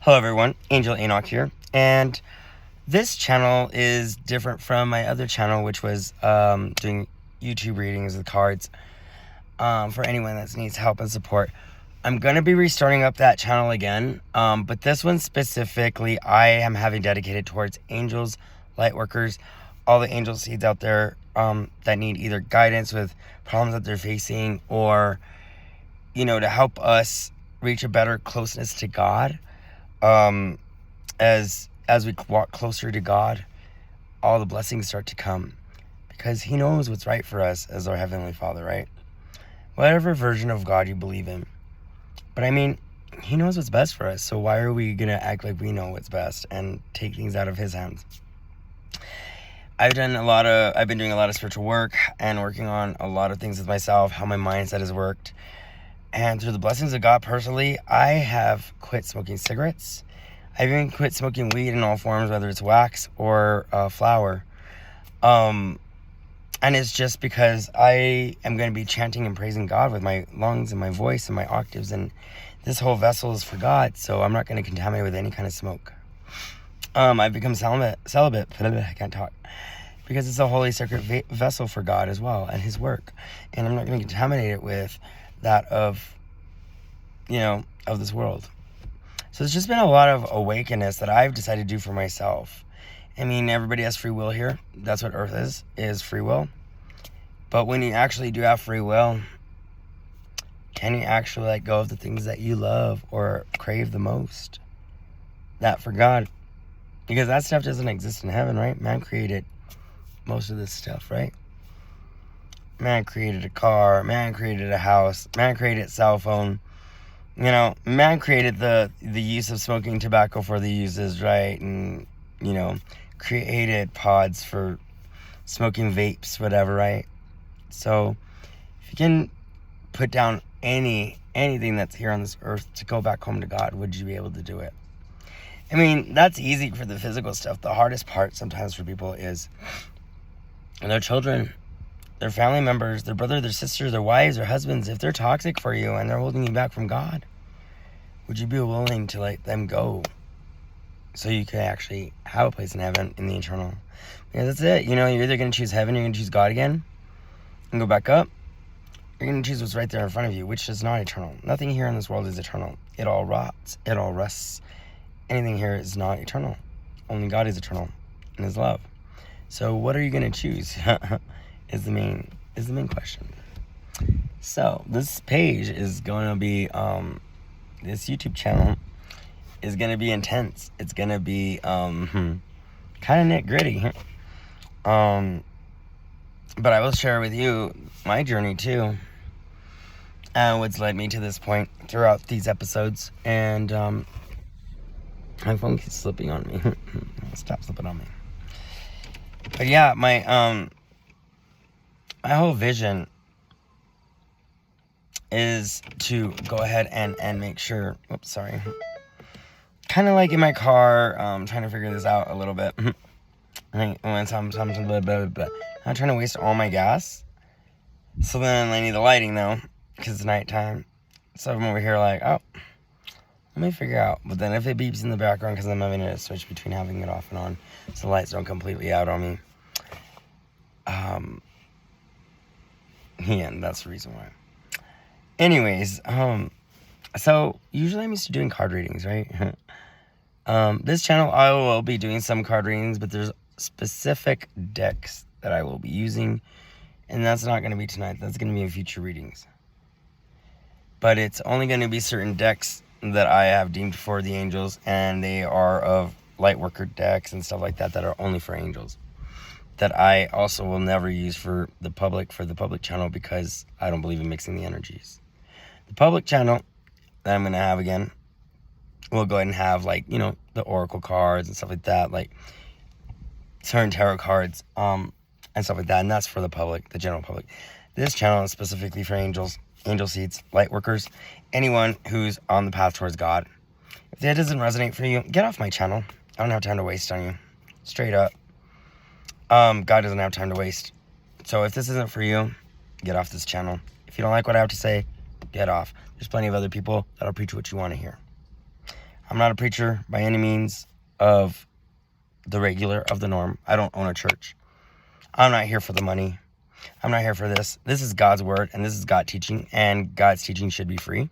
Hello everyone, Angel Enoch here, and this channel is different from my other channel, which was doing YouTube readings of cards for anyone that needs help and support. I'm going to be restarting up that channel again, but this one specifically I am having dedicated towards angels, light workers, all the angel seeds out there that need either guidance with problems that they're facing or, to help us reach a better closeness to God. As we walk closer to God, all the blessings start to come because He knows what's right for us as our Heavenly Father, right? Whatever version of God you believe in. But I mean, He knows what's best for us, so why are we going to act like we know what's best and take things out of His hands? I've been doing a lot of spiritual work and working on a lot of things with myself, how my mindset has worked. And through the blessings of God personally, I have quit smoking cigarettes. I've even quit smoking weed in all forms, whether it's wax or flower. And it's just because I am going to be chanting and praising God with my lungs and my voice and my octaves. And this whole vessel is for God, so I'm not going to contaminate with any kind of smoke. I've become celibate. I can't talk. Because it's a holy sacred vessel for God as well and His work. And I'm not going to contaminate it with that of this world. So it's just been a lot of awakeness that I've decided to do for myself. I mean, everybody has free will here. That's what Earth is free will. But when you actually do have free will, can you actually let go of the things that you love or crave the most? That for God. Because that stuff doesn't exist in heaven, right? Man created most of this stuff, right? Man created a car, man created a house, man created a cell phone. Man created the use of smoking tobacco for the uses, right? And, created pods for smoking vapes, whatever, right? So, if you can put down anything that's here on this earth to go back home to God, would you be able to do it? I mean, that's easy for the physical stuff. The hardest part sometimes for people is their children, their family members, their brother, their sister, their wives, their husbands. If they're toxic for you and they're holding you back from God, would you be willing to let them go so you can actually have a place in heaven in the eternal? Because that's it. You're either going to choose heaven, you're going to choose God again and go back up. You're going to choose what's right there in front of you, which is not eternal. Nothing here in this world is eternal. It all rots. It all rusts. Anything here is not eternal. Only God is eternal in His love. So what are you going to choose? is the main question. So this page is going to be this YouTube channel is going to be intense. It's going to be kind of nit-gritty. But I will share with you my journey too, and what's led me to this point throughout these episodes. And my phone keeps slipping on me. Stop slipping on me. But yeah, my whole vision is to go ahead and make sure, kind of like in my car, trying to figure this out a little bit. Right, I'm trying to waste all my gas. So then I need the lighting though, because it's nighttime. So I'm over here like, let me figure out. But then if it beeps in the background, because I'm having to switch between having it off and on, so the lights don't completely out on me. Yeah, that's the reason why. Anyways, so usually I'm used to doing card readings, right? This channel I will be doing some card readings, but there's specific decks that I will be using, and that's not going to be tonight. That's going to be in future readings. But it's only going to be certain decks that I have deemed for the angels, and they are of light worker decks and stuff like that that are only for angels, that I also will never use for the public channel, because I don't believe in mixing the energies. The public channel that I'm going to have again, we'll go ahead and have the oracle cards and stuff like that, like certain tarot cards and stuff like that, and that's for the public, the general public. This channel is specifically for angels, angel seeds, light workers, anyone who's on the path towards God. If that doesn't resonate for you, get off my channel. I don't have time to waste on you. Straight up. God doesn't have time to waste. So if this isn't for you, get off this channel. If you don't like what I have to say, get off. There's plenty of other people that'll preach what you want to hear. I'm not a preacher by any means of the regular, of the norm. I don't own a church. I'm not here for the money. I'm not here for this. This is God's word, and this is God teaching, and God's teaching should be free.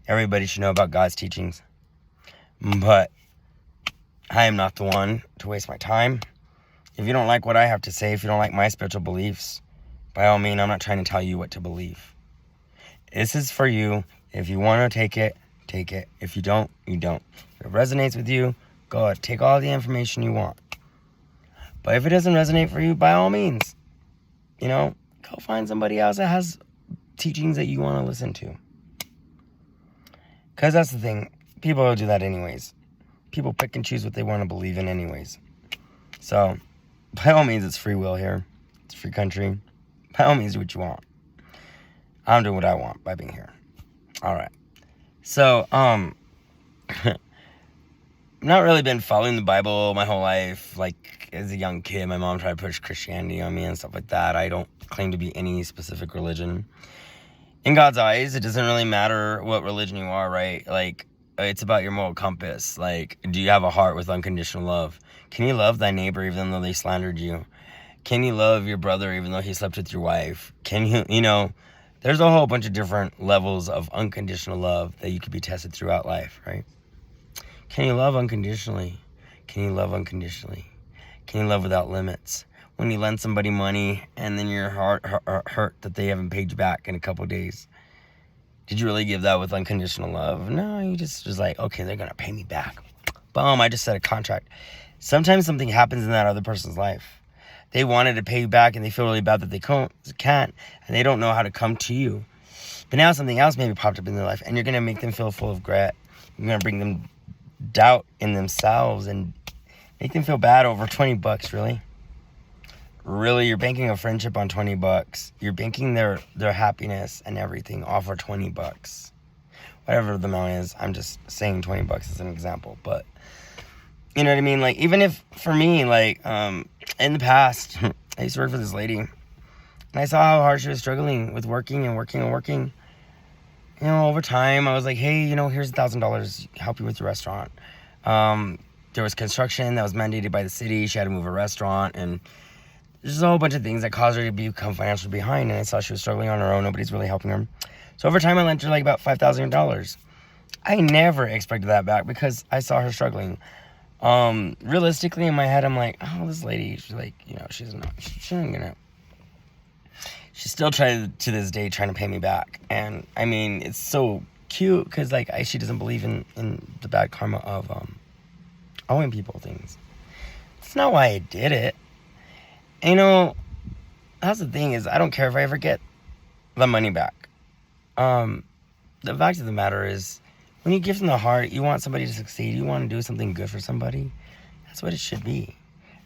Everybody should know about God's teachings. But I am not the one to waste my time. If you don't like what I have to say, if you don't like my spiritual beliefs, by all means, I'm not trying to tell you what to believe. This is for you. If you want to take it, take it. If you don't, you don't. If it resonates with you, go ahead. Take all the information you want. But if it doesn't resonate for you, by all means, go find somebody else that has teachings that you want to listen to. Because that's the thing. People will do that anyways. People pick and choose what they want to believe in anyways. So, by all means, it's free will here. It's a free country. By all means, do what you want. I'm doing what I want by being here. All right. So, not really been following the Bible my whole life. Like, as a young kid, my mom tried to push Christianity on me and stuff like that. I don't claim to be any specific religion. In God's eyes, it doesn't really matter what religion you are, right? Like, it's about your moral compass. Like, do you have a heart with unconditional love? Can you love thy neighbor even though they slandered you? Can you love your brother even though he slept with your wife? Can you, there's a whole bunch of different levels of unconditional love that you could be tested throughout life, right? Can you love unconditionally? Can you love unconditionally? Can you love without limits? When you lend somebody money and then your heart hurt that they haven't paid you back in a couple of days, did you really give that with unconditional love? No, you just was like, okay, they're going to pay me back. Boom, I just set a contract. Sometimes something happens in that other person's life. They wanted to pay you back and they feel really bad that they can't, and they don't know how to come to you. But now something else maybe popped up in their life, and you're going to make them feel full of regret. You're going to bring them doubt in themselves and make them feel bad over $20, really? Really, you're banking a friendship on $20. You're banking their happiness and everything off of $20. Whatever the amount is, I'm just saying $20 as an example. But you know what I mean? Like, even if for me, like, in the past, I used to work for this lady, and I saw how hard she was struggling with working. Over time, I was like, hey, here's $1,000, help you with your restaurant. There was construction that was mandated by the city. She had to move her restaurant, and there's a whole bunch of things that caused her to become financially behind, and I saw she was struggling on her own. Nobody's really helping her. So over time, I lent her like about $5,000. I never expected that back because I saw her struggling. Realistically, in my head, I'm like, oh, this lady, she's like, she's still trying to this day trying to pay me back. And I mean, it's so cute because like she doesn't believe in the bad karma of owing people things. That's not why I did it. And, that's the thing is, I don't care if I ever get the money back. The fact of the matter is, when you give from the heart, you want somebody to succeed, you want to do something good for somebody, that's what it should be.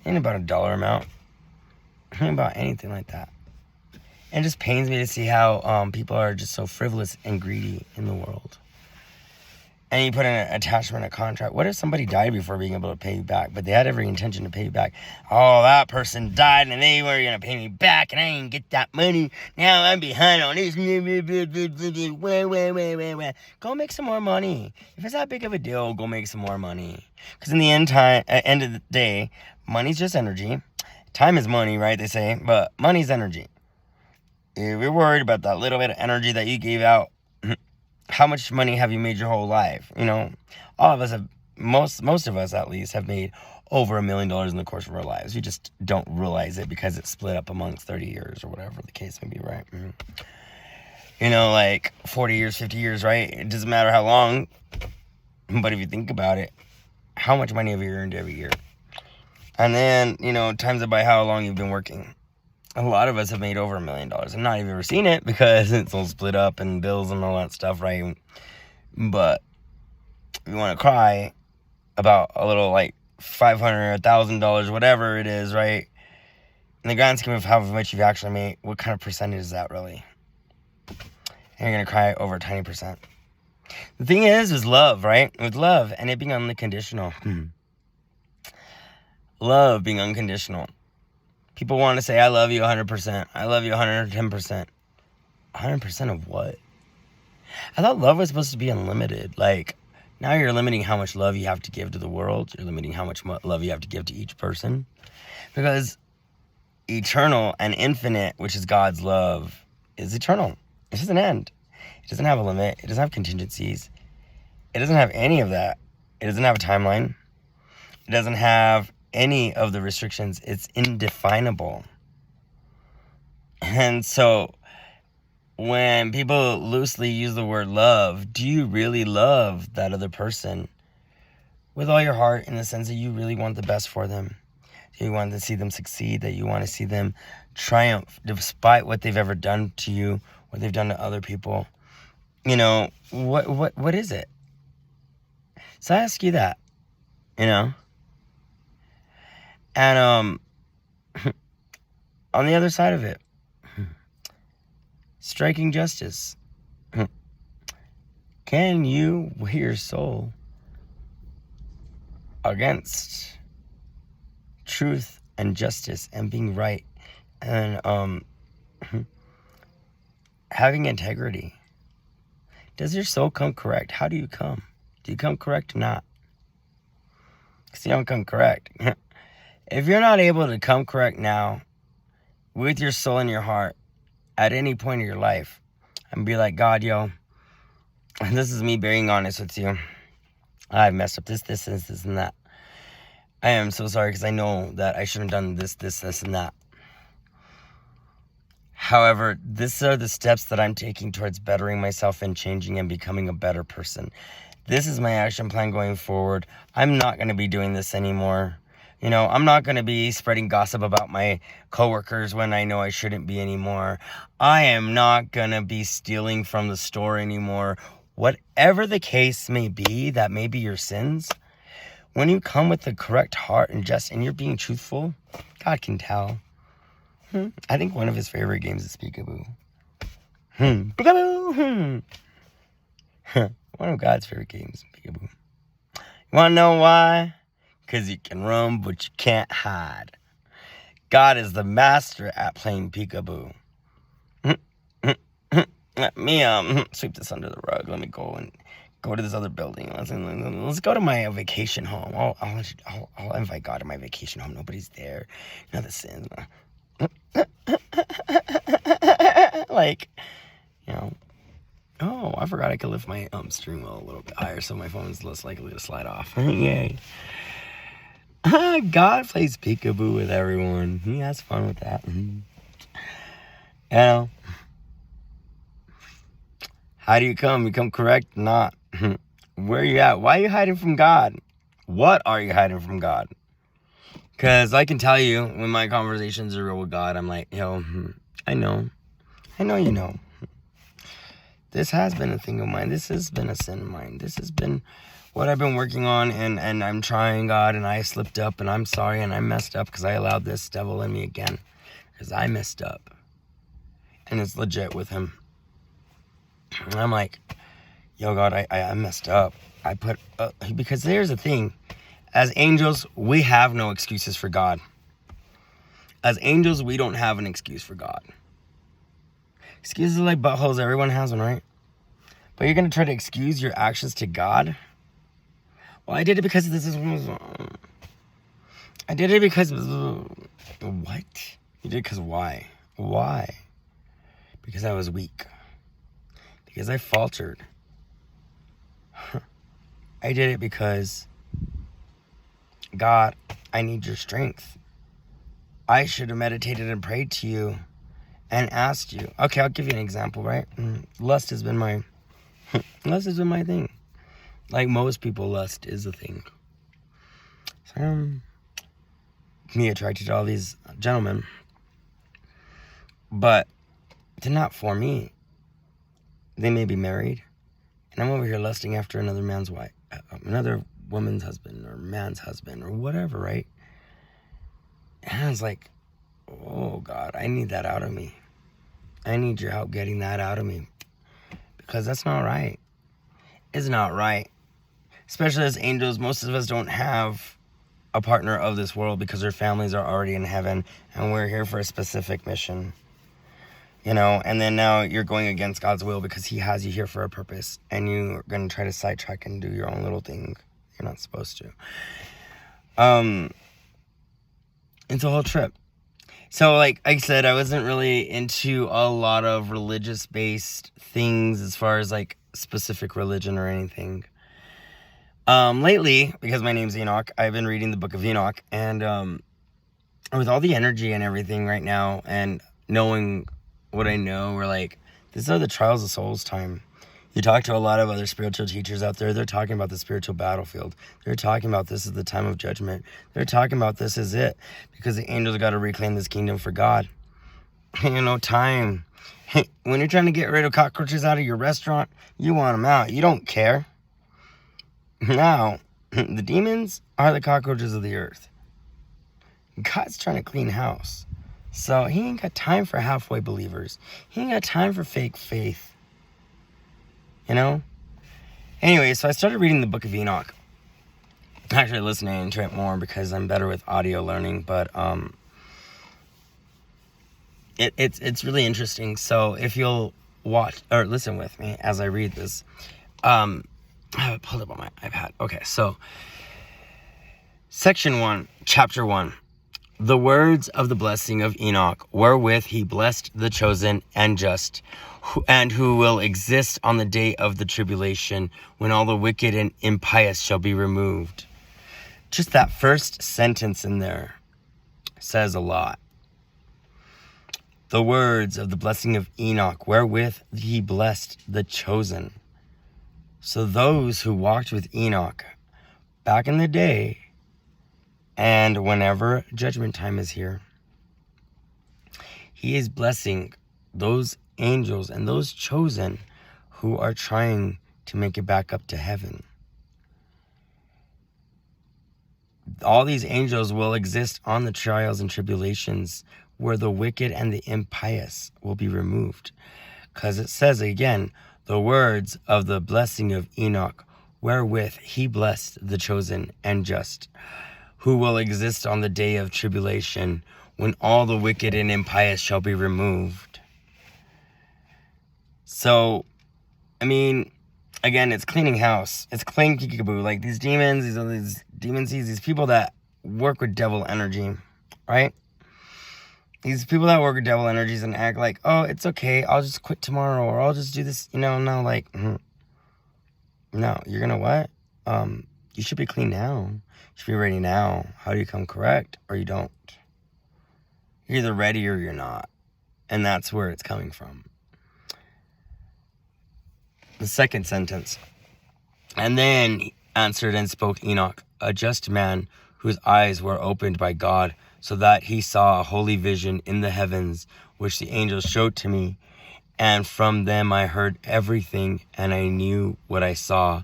It ain't about a dollar amount. It ain't about anything like that. It just pains me to see how people are just so frivolous and greedy in the world. And you put in an attachment, a contract. What if somebody died before being able to pay you back, but they had every intention to pay you back? Oh, that person died and they were going to pay me back and I didn't get that money. Now I'm behind on this. Go make some more money. If it's that big of a deal, go make some more money. Because in the end of the day, money's just energy. Time is money, right? They say, but money's energy. If you're worried about that little bit of energy that you gave out, how much money have you made your whole life? All of us have, most of us at least, have made over $1 million in the course of our lives. We just don't realize it because it's split up amongst 30 years or whatever the case may be, right? Like 40 years, 50 years, right? It doesn't matter how long, but if you think about it, how much money have you earned every year? And then, times it by how long you've been working. A lot of us have made over $1 million and not even ever seen it because it's all split up and bills and all that stuff, right? But if you want to cry about a little like $500, $1,000, whatever it is, right? In the grand scheme of how much you've actually made, what kind of percentage is that really? And you're going to cry over a tiny percent. The thing is love, right? With love and it being unconditional. Love being unconditional. People want to say, I love you 100%. I love you 110%. 100% of what? I thought love was supposed to be unlimited. Like, Now you're limiting how much love you have to give to the world. You're limiting how much love you have to give to each person. Because eternal and infinite, which is God's love, is eternal. It doesn't end. It doesn't have a limit. It doesn't have contingencies. It doesn't have any of that. It doesn't have a timeline. It doesn't have any of the restrictions. It's indefinable. And so when people loosely use the word love, do you really love that other person with all your heart, in the sense that you really want the best for them? Do you want to see them succeed? That you want to see them triumph despite what they've ever done to you, what they've done to other people? You know, what is it? So I ask you that, you know? And on the other side of it, striking justice. Can you weigh your soul against truth and justice and being right and having integrity? Does your soul come correct? How do you come? Do you come correct or not? Because you don't come correct. If you're not able to come correct now with your soul and your heart at any point of your life and be like, God, yo, this is me being honest with you. I've messed up this, and that. I am so sorry because I know that I shouldn't have done this, and that. However, these are the steps that I'm taking towards bettering myself and changing and becoming a better person. This is my action plan going forward. I'm not going to be doing this anymore. You know, I'm not going to be spreading gossip about my coworkers when I know I shouldn't be anymore. I am not going to be stealing from the store anymore. Whatever the case may be, that may be your sins. When you come with the correct heart and you're being truthful, God can tell. I think one of his favorite games is Peekaboo. Peekaboo. One of God's favorite games, Peekaboo. You want to know why? Because you can run, but you can't hide. God is the master at playing Peekaboo. Let me sweep this under the rug. Let me go to this other building. Let's go to my vacation home. I'll invite God to my vacation home. Nobody's there. None of the sins. Like, you know. Oh, I forgot I could lift my steering wheel a little bit higher so my phone's less likely to slide off. Yay. God plays peekaboo with everyone. He has fun with that. You know. How do you come? You come correct? Not. Where are you at? Why are you hiding from God? What are you hiding from God? Because I can tell you, when my conversations are real with God, I'm like, yo, I know you know. This has been a thing of mine. This has been a sin of mine. This has been what I've been working on, and I'm trying, God, and I slipped up, and I'm sorry, and I messed up because I allowed this devil in me again. Because I messed up. And it's legit with him. And I'm like, yo, God, I messed up. Because here's the thing. As angels, we have no excuses for God. As angels, we don't have an excuse for God. Excuses are like buttholes. Everyone has one, right? But you're going to try to excuse your actions to God? Well, I did it because this is... I did it because... What? You did it because why? Why? Because I was weak. Because I faltered. I did it because... God, I need your strength. I should have meditated and prayed to you and asked you. Okay, I'll give you an example, right? Lust has been my thing. Like most people, lust is a thing. So, me attracted to all these gentlemen, but they're not for me. They may be married, and I'm over here lusting after another man's wife, another woman's husband or man's husband or whatever, right? And I was like, oh God, I need that out of me. I need your help getting that out of me, because that's not right. It's not right. Especially as angels, most of us don't have a partner of this world because our families are already in heaven and we're here for a specific mission. and then now you're going against God's will because he has you here for a purpose, and you're going to try to sidetrack and do your own little thing you're not supposed to. It's a whole trip. So, like I said, I wasn't really into a lot of religious-based things as far as, like, specific religion or anything. Lately, because my name's Enoch, I've been reading the book of Enoch, and with all the energy and everything right now, and knowing what I know, we're like, these are the trials of souls time. You talk to a lot of other spiritual teachers out there, they're talking about the spiritual battlefield. They're talking about this is the time of judgment. They're talking about this is it, because the angels got to reclaim this kingdom for God. Time. When you're trying to get rid of cockroaches out of your restaurant, you want them out. You don't care. Now, the demons are the cockroaches of the earth. God's trying to clean house. So he ain't got time for halfway believers. He ain't got time for fake faith. Anyway, so I started reading the book of Enoch. Actually listening to it more because I'm better with audio learning, but it's really interesting. So if you'll watch or listen with me as I read this, I have it pulled up on my iPad. Okay, so section 1, chapter 1. The words of the blessing of Enoch, wherewith he blessed the chosen and just, and who will exist on the day of the tribulation, when all the wicked and impious shall be removed. Just that first sentence in there says a lot. The words of the blessing of Enoch, wherewith he blessed the chosen. So those who walked with Enoch back in the day, and whenever judgment time is here, he is blessing those angels and those chosen who are trying to make it back up to heaven. All these angels will exist on the trials and tribulations where the wicked and the impious will be removed. Because it says again, the words of the blessing of Enoch, wherewith he blessed the chosen and just, who will exist on the day of tribulation, when all the wicked and impious shall be removed. So, again, it's cleaning house. It's cleaning kickaboo. Like these demons, these demon seeds, these people that work with devil energy, right? These people that work with devil energies and act like, oh, it's okay, I'll just quit tomorrow, or I'll just do this, no, you're gonna what? You should be clean now. You should be ready now. How do you come correct, or you don't? You're either ready or you're not. And that's where it's coming from. The second sentence. And then answered and spoke Enoch, a just man, whose eyes were opened by God, so that he saw a holy vision in the heavens, which the angels showed to me. And from them I heard everything, and I knew what I saw.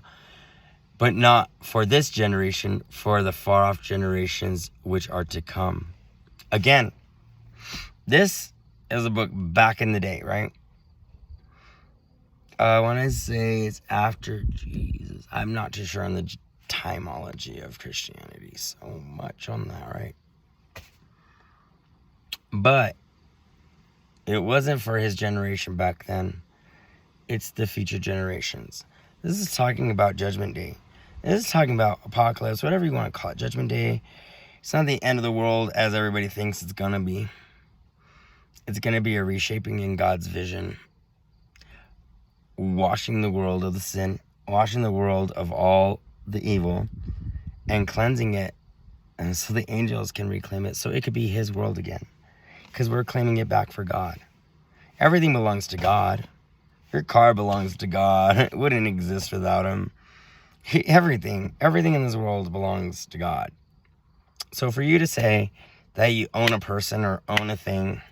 But not for this generation, for the far-off generations which are to come. Again, this is a book back in the day, right? When I say it's after Jesus, I'm not too sure on the timology of Christianity so much on that, right? But it wasn't for his generation back then. It's the future generations. This is talking about Judgment Day. This is talking about apocalypse, whatever you want to call it. Judgment Day. It's not the end of the world as everybody thinks it's going to be. It's going to be a reshaping in God's vision. Washing the world of the sin. Washing the world of all the evil. And cleansing it. And so the angels can reclaim it. So it could be his world again. Because we're claiming it back for God. Everything belongs to God. Your car belongs to God. It wouldn't exist without him. Everything in this world belongs to God. So for you to say that you own a person or own a thing,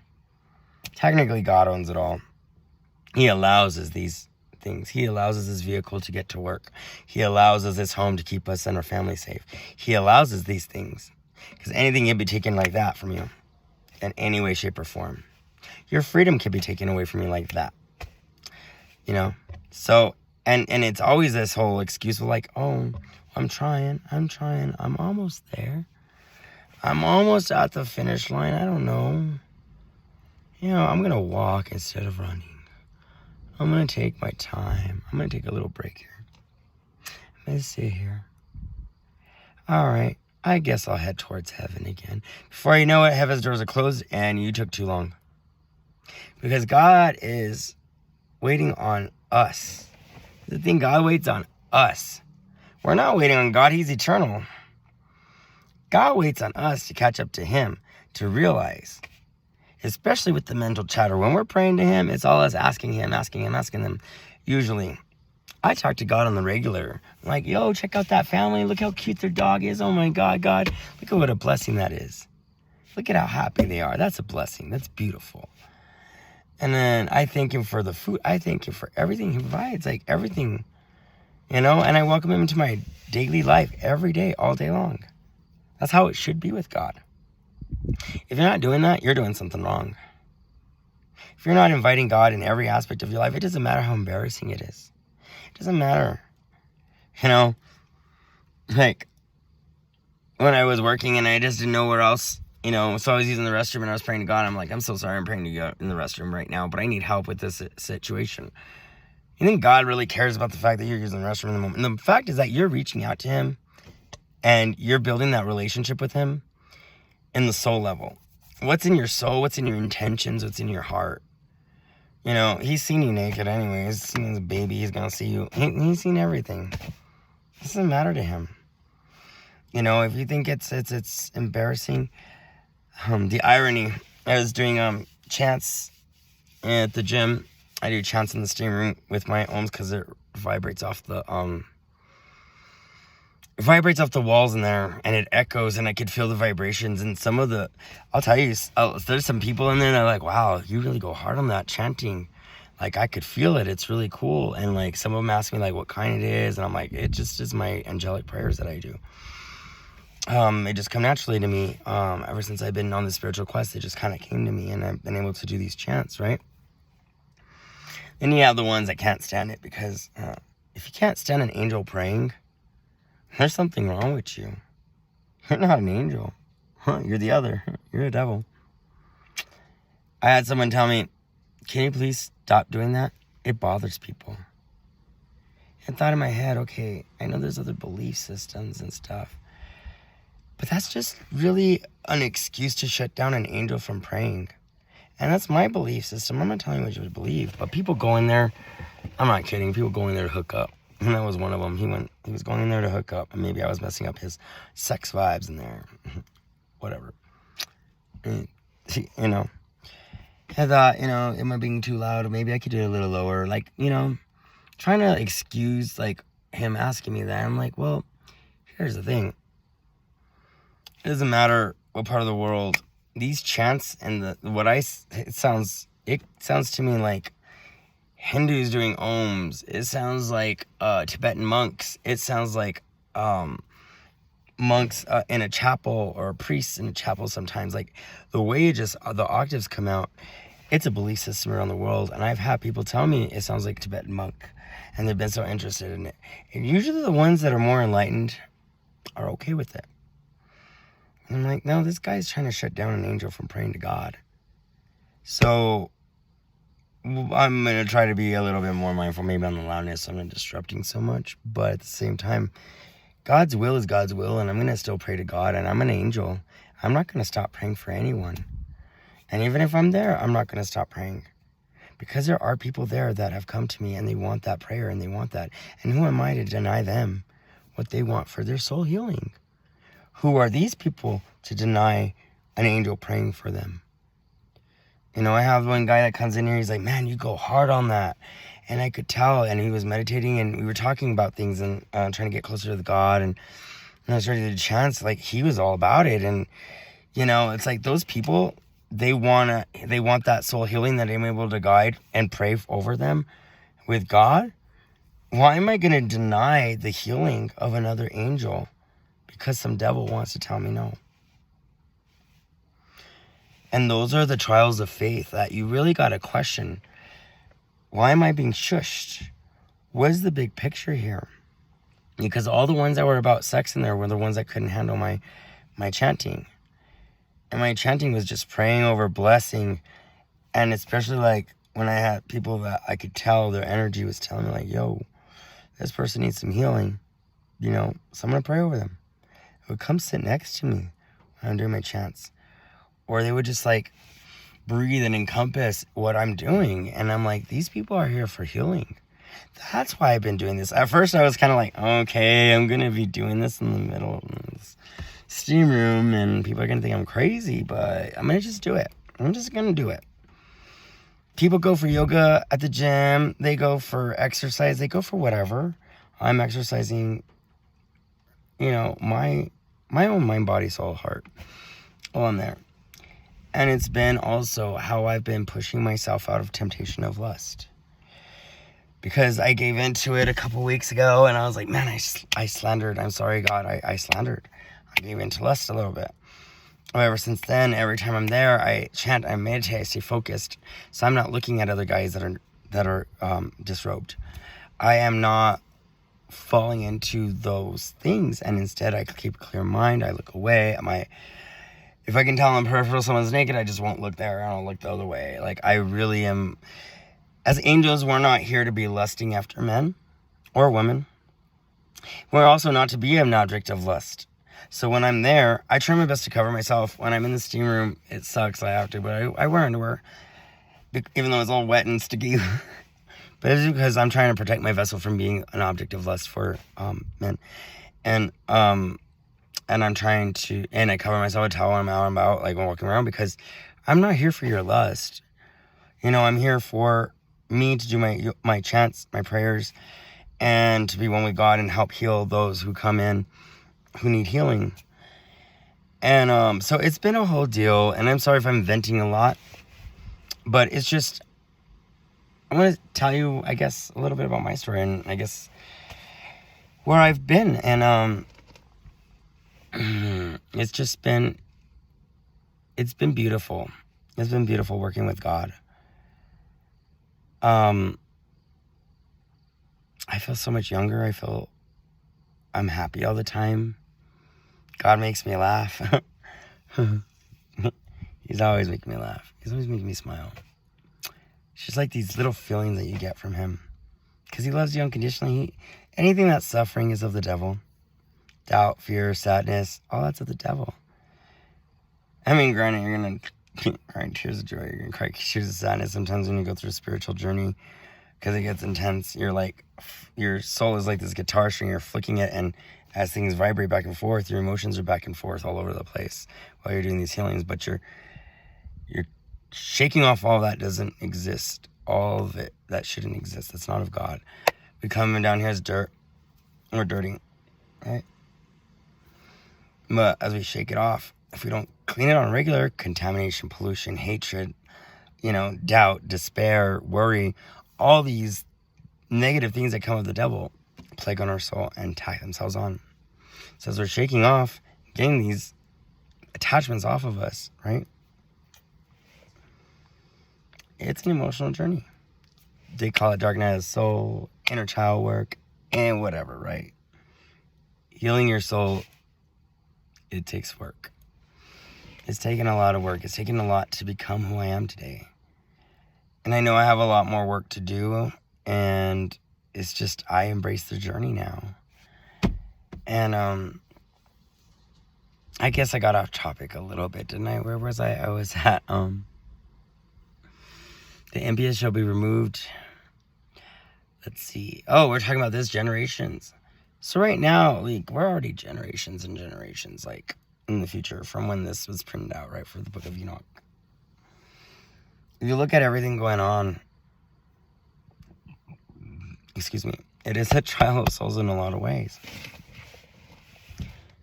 technically God owns it all. He allows us these things. He allows us this vehicle to get to work. He allows us this home to keep us and our family safe. He allows us these things. Because anything can be taken like that from you in any way, shape, or form. Your freedom can be taken away from you like that. So, and it's always this whole excuse of like, oh, I'm trying, I'm almost there. I'm almost at the finish line, I don't know. I'm going to walk instead of running. I'm going to take my time. I'm going to take a little break here. I'm going to sit here. All right. I guess I'll head towards heaven again. Before you know it, heaven's doors are closed and you took too long. Because God is waiting on us. The thing, God waits on us. We're not waiting on God. He's eternal. God waits on us to catch up to him, to realize, especially with the mental chatter. When we're praying to him, it's all us asking them. Usually, I talk to God on the regular. I'm like, yo, check out that family. Look how cute their dog is. Oh my God, God. Look at what a blessing that is. Look at how happy they are. That's a blessing. That's beautiful. And then I thank him for the food. I thank him for everything he provides, like everything, and I welcome him into my daily life every day, all day long. That's how it should be with God. If you're not doing that, you're doing something wrong. If you're not inviting God in every aspect of your life, it doesn't matter how embarrassing it is. It doesn't matter. Like when I was working and I just didn't know where else, so I was using the restroom and I was praying to God. I'm like, I'm so sorry, I'm praying to you in the restroom right now, but I need help with this situation. You think God really cares about the fact that you're using the restroom in the moment? And the fact is that you're reaching out to him and you're building that relationship with him in the soul level. What's in your soul? What's in your intentions? What's in your heart? He's seen you naked anyway. He's seen his baby. He's going to see you. He's seen everything. It doesn't matter to him. If you think it's embarrassing, the irony, I was doing chants at the gym. I do chants in the steam room with my ohms because it vibrates off the walls in there, and it echoes, and I could feel the vibrations. And I'll tell you, there's some people in there that are like, wow, you really go hard on that chanting. Like, I could feel it. It's really cool. And like, some of them ask me like what kind it is, and I'm like, it just is my angelic prayers that I do. It just come naturally to me. Ever since I've been on the spiritual quest, it just kind of came to me, and I've been able to do these chants, right? Then you have the ones that can't stand it, because if you can't stand an angel praying, there's something wrong with you. You're not an angel. You're the other. You're a devil. I had someone tell me, can you please stop doing that? It bothers people. I thought in my head, okay, I know there's other belief systems and stuff, but that's just really an excuse to shut down an angel from praying. And that's my belief system. I'm not telling you what you would believe, but people go in there, I'm not kidding, people go in there to hook up. And that was one of them. He was going in there to hook up, and maybe I was messing up his sex vibes in there. Whatever. And, I thought, am I being too loud? Or maybe I could do it a little lower. Like, trying to excuse, like, him asking me that. I'm like, well, here's the thing. It doesn't matter what part of the world. These chants and it sounds to me like Hindus doing ohms. It sounds like Tibetan monks. It sounds like monks in a chapel, or priests in a chapel sometimes. Like, the way the octaves come out, it's a belief system around the world. And I've had people tell me it sounds like Tibetan monk, and they've been so interested in it. And usually the ones that are more enlightened are okay with it. And I'm like, no, this guy's trying to shut down an angel from praying to God. So I'm going to try to be a little bit more mindful, maybe on the loudness, so I'm not disrupting so much. But at the same time, God's will is God's will, and I'm going to still pray to God, and I'm an angel. I'm not going to stop praying for anyone. And even if I'm there, I'm not going to stop praying. Because there are people there that have come to me, and they want that prayer, and they want that. And who am I to deny them what they want for their soul healing? Who are these people to deny an angel praying for them? I have one guy that comes in here, he's like, man, you go hard on that. And I could tell, and he was meditating, and we were talking about things, and trying to get closer to God, and I started to chant, like, he was all about it. And, it's like those people, they want that soul healing that I'm able to guide and pray over them with God. Why am I going to deny the healing of another angel because some devil wants to tell me no? And those are the trials of faith that you really got to question. Why am I being shushed? What is the big picture here? Because all the ones that were about sex in there were the ones that couldn't handle my chanting. And my chanting was just praying over blessing And especially like when I had people that I could tell their energy was telling me like, yo, this person needs some healing. You know, so I'm going to pray over them. It would come sit next to me when I'm doing my chants. Or they would just like breathe and encompass what I'm doing. And I'm like, these people are here for healing. That's why I've been doing this. At first I was kind of like, okay, I'm going to be doing this in the middle of this steam room and people are going to think I'm crazy, but I'm going to just do it. I'm just going to do it. People go for yoga at the gym. They go for exercise. They go for whatever. I'm exercising, you know, my own mind, body, soul, heart, all in there. And it's been also how I've been pushing myself out of temptation of lust. Because I gave into it a couple weeks ago and I was like, man, I slandered. I'm sorry, God, I slandered. I gave into lust a little bit. Ever since then, every time I'm there, I chant, I meditate, I stay focused. So I'm not looking at other guys that are disrobed. I am not falling into those things, and instead I keep a clear mind. I look away. If I can tell on peripheral someone's naked, I just won't look there, and I'll look the other way. Like, I really am. As angels, we're not here to be lusting after men or women. We're also not to be an object of lust. So when I'm there, I try my best to cover myself. When I'm in the steam room, it sucks, I have to, but I wear underwear, even though it's all wet and sticky. But it's because I'm trying to protect my vessel from being an object of lust for men. And I'm trying to, and I cover myself with a towel when I'm out and about, like when walking around, because I'm not here for your lust. You know, I'm here for me to do my chants, my prayers, and to be one with God and help heal those who come in who need healing. And so it's been a whole deal, and I'm sorry if I'm venting a lot, but it's just, I want to tell you, I guess, a little bit about my story, and I guess where I've been. And it's been beautiful. It's been beautiful working with God. I feel so much younger. I'm happy all the time. God makes me laugh. He's always making me laugh. He's always making me smile. It's just like these little feelings that you get from him. Because he loves you unconditionally. Anything that's suffering is of the devil. Doubt, fear, sadness, all that's of the devil. I mean, granted, you're going to cry tears of joy. You're going to cry tears of sadness sometimes when you go through a spiritual journey. Because it gets intense. Your soul is like this guitar string. You're flicking it, and as things vibrate back and forth, your emotions are back and forth all over the place while you're doing these healings. But you're shaking off all that doesn't exist. All of it that shouldn't exist. That's not of God. We come down here as dirt. We're dirty, right? But as we shake it off, if we don't clean it on regular, contamination, pollution, hatred, doubt, despair, worry, all these negative things that come of the devil plague on our soul and tack themselves on. So as we're shaking off, getting these attachments off of us, right? It's an emotional journey. They call it dark night of the soul, inner child work, and whatever, right? Healing your soul, it takes work. It's taken a lot of work. It's taken a lot to become who I am today. And I know I have a lot more work to do, and it's just, I embrace the journey now. And I guess I got off topic a little bit, didn't I? Where was I? I was at, the impious shall be removed. Let's see. Oh, we're talking about this, generations. So right now, we're already generations and generations, in the future, from when this was printed out, right, for the Book of Enoch. If you look at everything going on, it is a trial of souls in a lot of ways.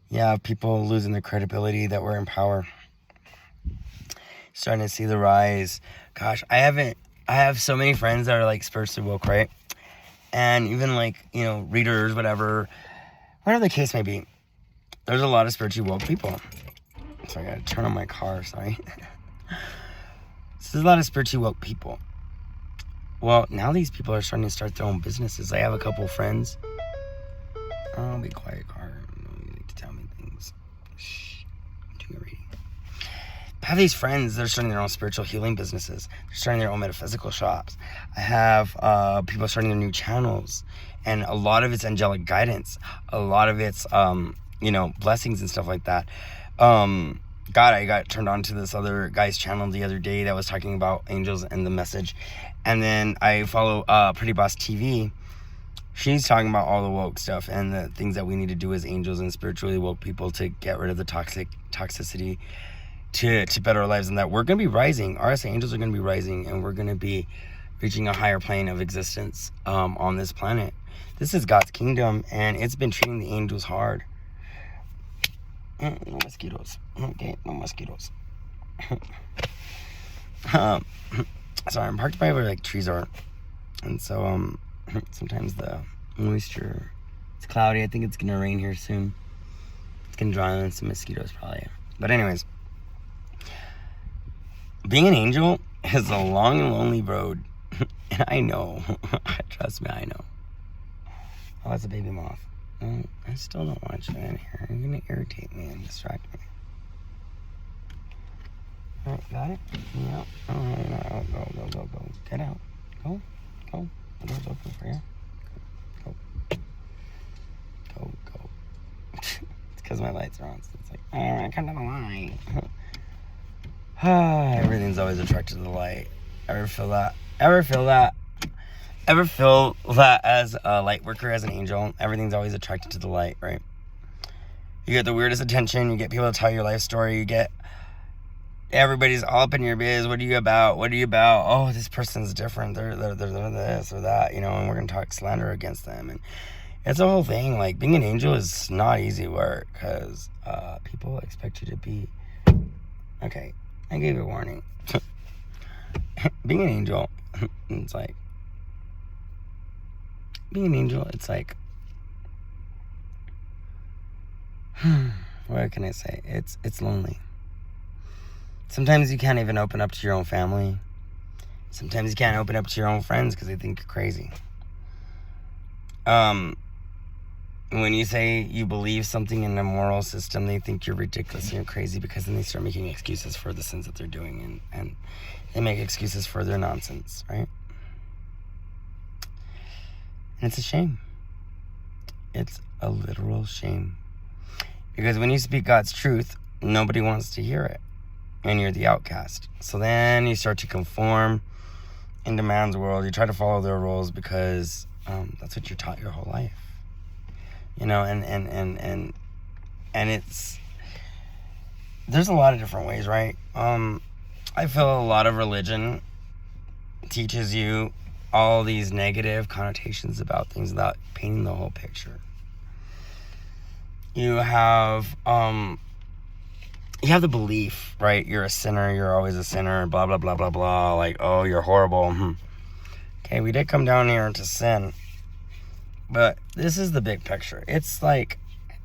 Yeah, people losing their credibility that were in power. Starting to see the rise. Gosh, I have so many friends that are spiritually woke, right? And even readers, whatever the case may be. There's a lot of spiritually woke people. So I gotta turn on my car, sorry. So there's a lot of spiritually woke people. Well, now these people are starting to start their own businesses. I have a couple friends. Oh, be quiet, car. You need to tell me things. Shh. I'm doing a reading. have these friends that are starting their own spiritual healing businesses. They're starting their own metaphysical shops. I have people starting their new channels, and a lot of it's angelic guidance. A lot of it's, blessings and stuff like that. I got turned on to this other guy's channel the other day that was talking about angels and the message. And then I follow Pretty Boss TV. She's talking about all the woke stuff and the things that we need to do as angels and spiritually woke people to get rid of the toxicity to better our lives, and that we're going to be rising. Our angels are going to be rising, and we're going to be reaching a higher plane of existence on this planet. This is God's kingdom, and it's been treating the angels hard. No mosquitoes. Okay, no mosquitoes. Sorry, I'm parked by where like trees are, and so sometimes the moisture, it's cloudy. I think it's gonna rain here soon. It's gonna draw in some mosquitoes probably. But anyways, being an angel is a long and lonely road. And I know. Trust me, I know. Oh, that's a baby moth. I still don't want you in here. You're gonna irritate me and distract me. Alright, got it? Yeah. Oh, go. Get out. Go. The door's open for you. Go. It's because my lights are on, so it's like, I come to the light. Everything's always attracted to the light. Ever feel that? Ever feel that as a light worker, as an angel? Everything's always attracted to the light, right? You get the weirdest attention. You get people to tell your life story. You get everybody's all up in your biz. What are you about? Oh, this person's different. They're this or that, and we're going to talk slander against them. And it's a whole thing. Like, being an angel is not easy work because people expect you to be... Okay, I gave you a warning. Being an angel, it's like... what can I say? It's lonely. Sometimes you can't even open up to your own family. Sometimes you can't open up to your own friends because they think you're crazy. When you say you believe something in a moral system, they think you're ridiculous and you're crazy, because then they start making excuses for the sins that they're doing, and they make excuses for their nonsense, right? And it's a shame. It's a literal shame. Because when you speak God's truth, nobody wants to hear it. And you're the outcast. So then you start to conform into man's world. You try to follow their rules because that's what you're taught your whole life. And it's... There's a lot of different ways, right? I feel a lot of religion teaches you all these negative connotations about things without painting the whole picture. You have the belief, right? You're a sinner. You're always a sinner. Blah, blah, blah, blah, blah. Like, oh, you're horrible. Okay, we did come down here to sin. But this is the big picture. It's like,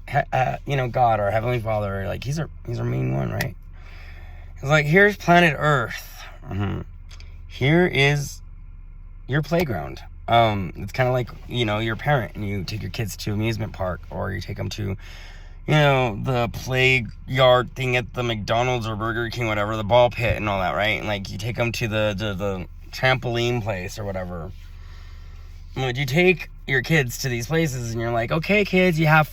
God, our Heavenly Father, like, he's our main one, right? It's like, here's planet Earth. Here is your playground. It's kind of like, your parent, and you take your kids to amusement park, or you take them to, the play yard thing at the McDonald's or Burger King, whatever, the ball pit and all that, right? And like, you take them to the trampoline place or whatever. Would you take your kids to these places and you're like, okay, kids, you have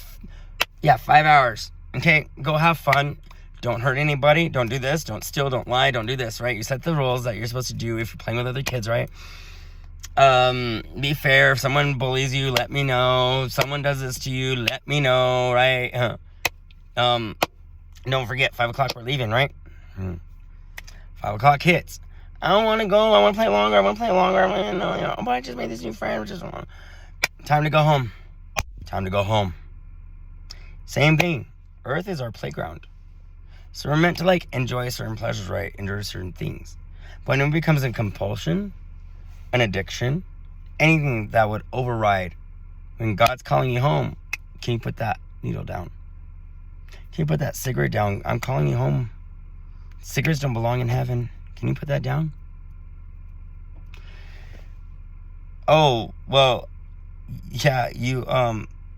5 hours. Okay, go have fun. Don't hurt anybody. Don't do this. Don't steal. Don't lie. Don't do this, right? You set the rules that you're supposed to do if you're playing with other kids, right? Be fair. If someone bullies you, let me know. If someone does this to you, let me know, right? Don't forget, 5 o'clock, we're leaving, right? 5 o'clock hits. I don't want to go. I want to play longer. But I just made this new friend. Time to go home. Same thing. Earth is our playground. So we're meant to, enjoy certain pleasures, right? Enjoy certain things. But when it becomes a compulsion, an addiction, anything that would override, when God's calling you home, can you put that needle down? Can you put that cigarette down? I'm calling you home. Cigarettes don't belong in heaven. Can you put that down? Oh, well, yeah, you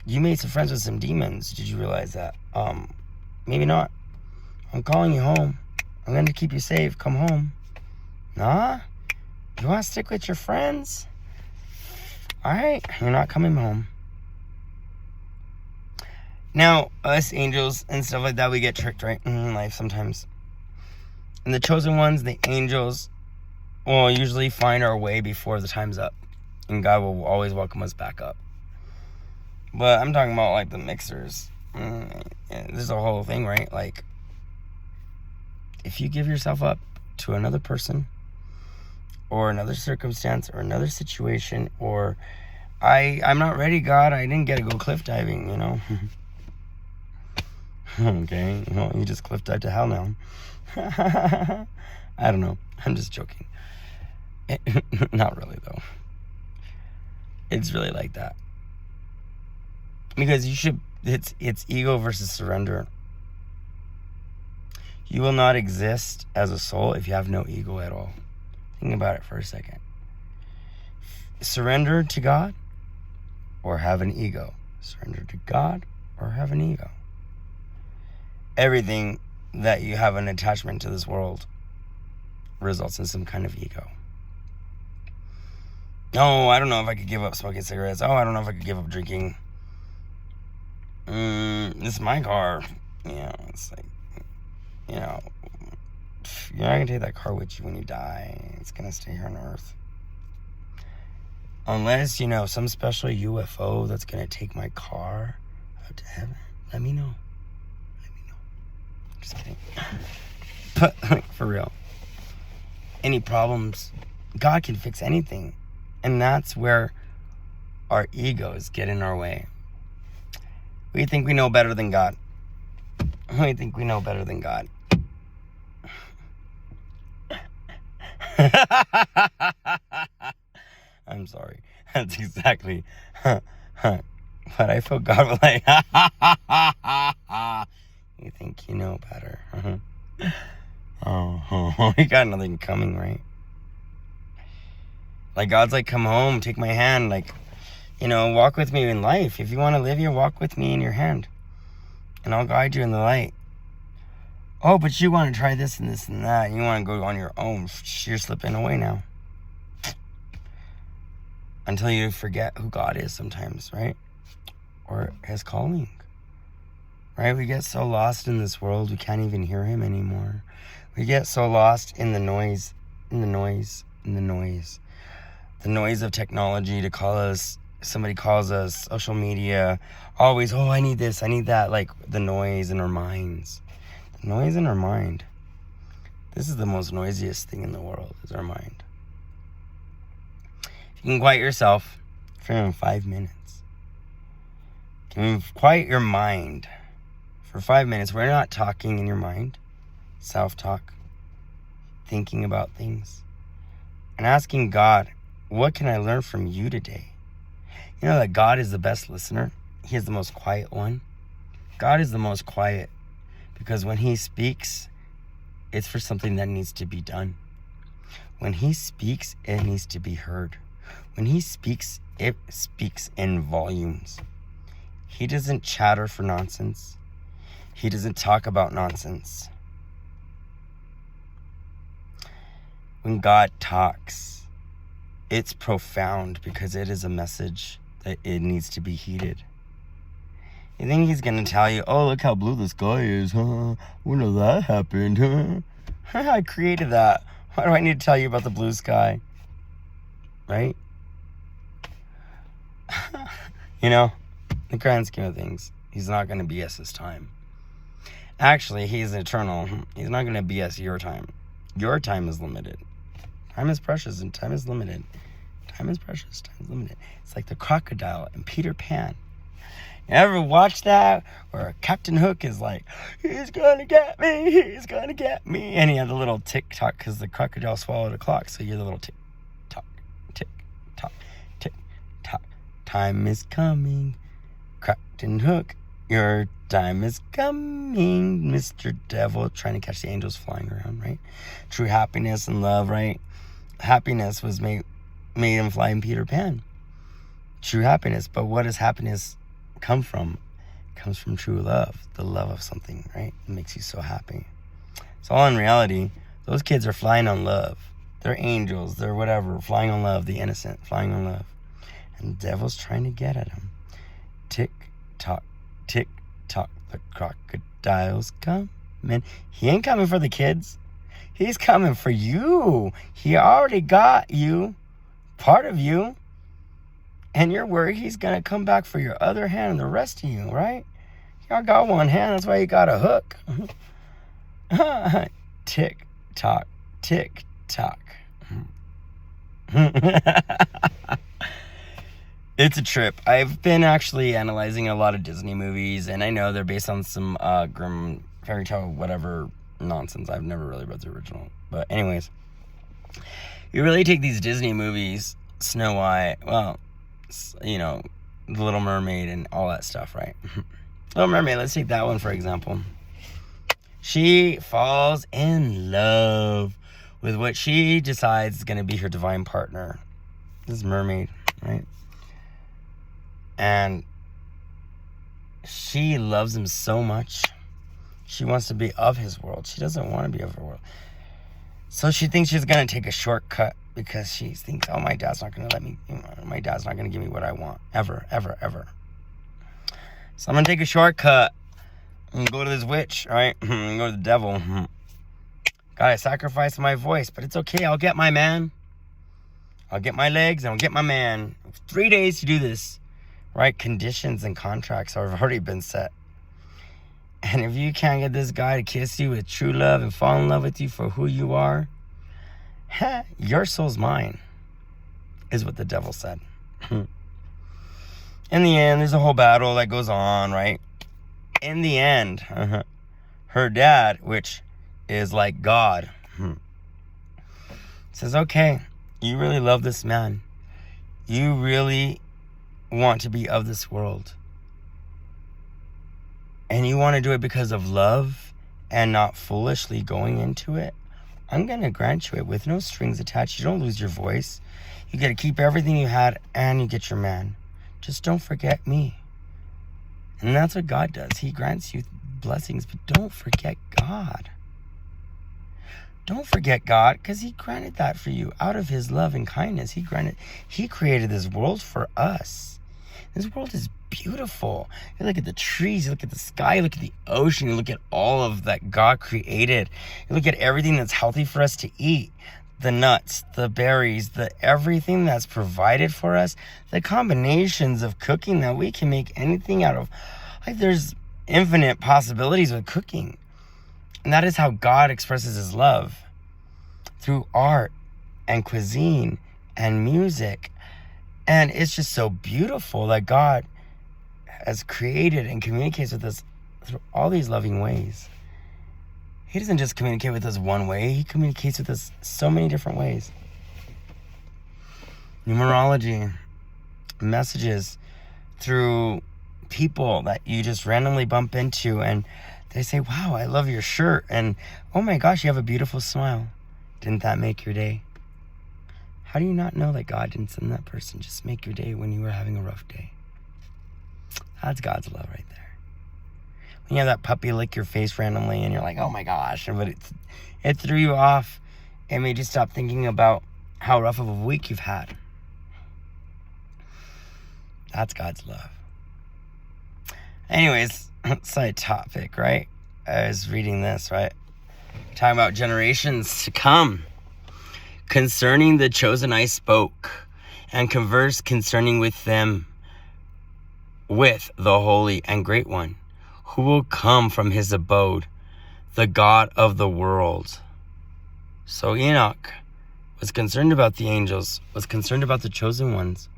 made some friends with some demons. Did you realize that? Maybe not. I'm calling you home. I'm going to keep you safe. Come home. Nah? You want to stick with your friends? All right, you're not coming home. Now, us angels and stuff like that, we get tricked, right? In life sometimes. And the chosen ones, the angels, will usually find our way before the time's up. And God will always welcome us back up. But I'm talking about like the mixers. There's a whole thing, right? Like, if you give yourself up to another person or another circumstance or another situation, or I'm not ready, God, I didn't get to go cliff diving, you know. Okay, well, you just cliff dive to hell now. I don't know. I'm just joking. Not really, though. It's really like that. Because it's ego versus surrender. You will not exist as a soul if you have no ego at all. Think about it for a second. Surrender to God or have an ego. Surrender to God or have an ego. Everything that you have an attachment to this world results in some kind of ego. Oh, I don't know if I could give up smoking cigarettes. Oh, I don't know if I could give up drinking. This is my car. It's like, you're not going to take that car with you when you die. It's going to stay here on Earth. Unless, some special UFO that's going to take my car out to heaven. Let me know. Just kidding. But, for real. Any problems, God can fix anything. And that's where our egos get in our way. We think we know better than God. I'm sorry. That's exactly what I felt God was like. You think you know better. Oh, we got nothing coming, right? Like, God's like, come home, take my hand, like, walk with me in life. If you want to live here, walk with me in your hand. And I'll guide you in the light. Oh, but you want to try this and this and that. You want to go on your own. You're slipping away now. Until you forget who God is sometimes, right? Or his calling. Right? We get so lost in this world, we can't even hear him anymore. We get so lost in the noise, The noise of technology to call us, somebody calls us, social media, always, oh, I need this, I need that, like the noise in our minds. The noise in our mind. This is the most noisiest thing in the world, is our mind. If you can quiet yourself for even 5 minutes, can you quiet your mind for 5 minutes? We're not talking in your mind, self-talk, thinking about things, and asking God, what can I learn from you today? You know that God is the best listener. He is the most quiet one. God is the most quiet because when he speaks, it's for something that needs to be done. When he speaks, it needs to be heard. When he speaks, it speaks in volumes. He doesn't chatter for nonsense. He doesn't talk about nonsense. When God talks, it's profound because it is a message that it needs to be heeded. You think he's going to tell you, oh, look how blue the sky is, huh? When did that happen, huh? I created that. Why do I need to tell you about the blue sky? Right? In the grand scheme of things, he's not going to BS his time. Actually, he's eternal. He's not going to BS your time. Your time is limited. Time is precious and time is limited. Time is precious, time is limited. It's like the crocodile and Peter Pan. You ever watch that? Where Captain Hook is like, he's gonna get me, And he had the little tick-tock because the crocodile swallowed a clock. So you hear the little tick-tock, tick-tock, tick-tock. Time is coming. Captain Hook, your time is coming. Mr. Devil, trying to catch the angels flying around, right? True happiness and love, right? Happiness was made him fly in Peter Pan. True happiness. But what does happiness come from? It comes from true love. The love of something, right? It makes you so happy. So all in reality, those kids are flying on love. They're angels. They're whatever. Flying on love. The innocent. Flying on love. And the devil's trying to get at them. Tick, tock, tick, tock. The crocodile's coming. He ain't coming for the kids. He's coming for you. He already got you. Part of you. And you're worried he's going to come back for your other hand and the rest of you, right? Y'all got one hand. That's why you got a hook. Tick, tock, tick, tock. It's a trip. I've been actually analyzing a lot of Disney movies, and I know they're based on some grim fairy tale, whatever nonsense. I've never really read the original. But anyways, you really take these Disney movies, Snow White, well, you know, The Little Mermaid and all that stuff, right? Little Mermaid, let's take that one for example. She falls in love with what she decides is going to be her divine partner. This mermaid, right? And she loves him so much. She wants to be of his world. She doesn't want to be of her world. So she thinks she's going to take a shortcut because she thinks, oh, my dad's not going to let me, my dad's not going to give me what I want. Ever, ever, ever. So I'm going to take a shortcut and go to this witch, right? And go to the devil. Gotta sacrifice my voice, but it's okay. I'll get my man. I'll get my legs and I'll get my man. 3 days to do this, right? Conditions and contracts have already been set. And if you can't get this guy to kiss you with true love and fall in love with you for who you are, your soul's mine, is what the devil said. In the end, there's a whole battle that goes on, right? In the end, her dad, which is like God, says, okay, you really love this man. You really want to be of this world. And you want to do it because of love and not foolishly going into it. I'm going to grant you it with no strings attached. You don't lose your voice. You get to keep everything you had and you get your man. Just don't forget me. And that's what God does. He grants you blessings, but don't forget God. Don't forget God, because he granted that for you out of his love and kindness. He created this world for us. This world is beautiful. You look at the trees, you look at the sky, you look at the ocean, you look at all of that God created. You look at everything that's healthy for us to eat. The nuts, the berries, the everything that's provided for us. The combinations of cooking that we can make anything out of. Like, there's infinite possibilities with cooking. And that is how God expresses his love. Through art and cuisine and music. And it's just so beautiful that God has created and communicates with us through all these loving ways. He doesn't just communicate with us one way. He communicates with us so many different ways. Numerology, messages through people that you just randomly bump into and they say, wow, I love your shirt. And oh my gosh, you have a beautiful smile. Didn't that make your day? How do you not know that God didn't send that person just make your day when you were having a rough day? That's God's love right there. When you have that puppy lick your face randomly and you're like, oh my gosh, but it threw you off. It made you stop thinking about how rough of a week you've had. That's God's love. Anyways, side topic, right? I was reading this, right? Talking about generations to come. Concerning the chosen I spoke, and conversed concerning with them, with the Holy and Great One, who will come from his abode, the God of the world. So Enoch was concerned about the angels, was concerned about the chosen ones.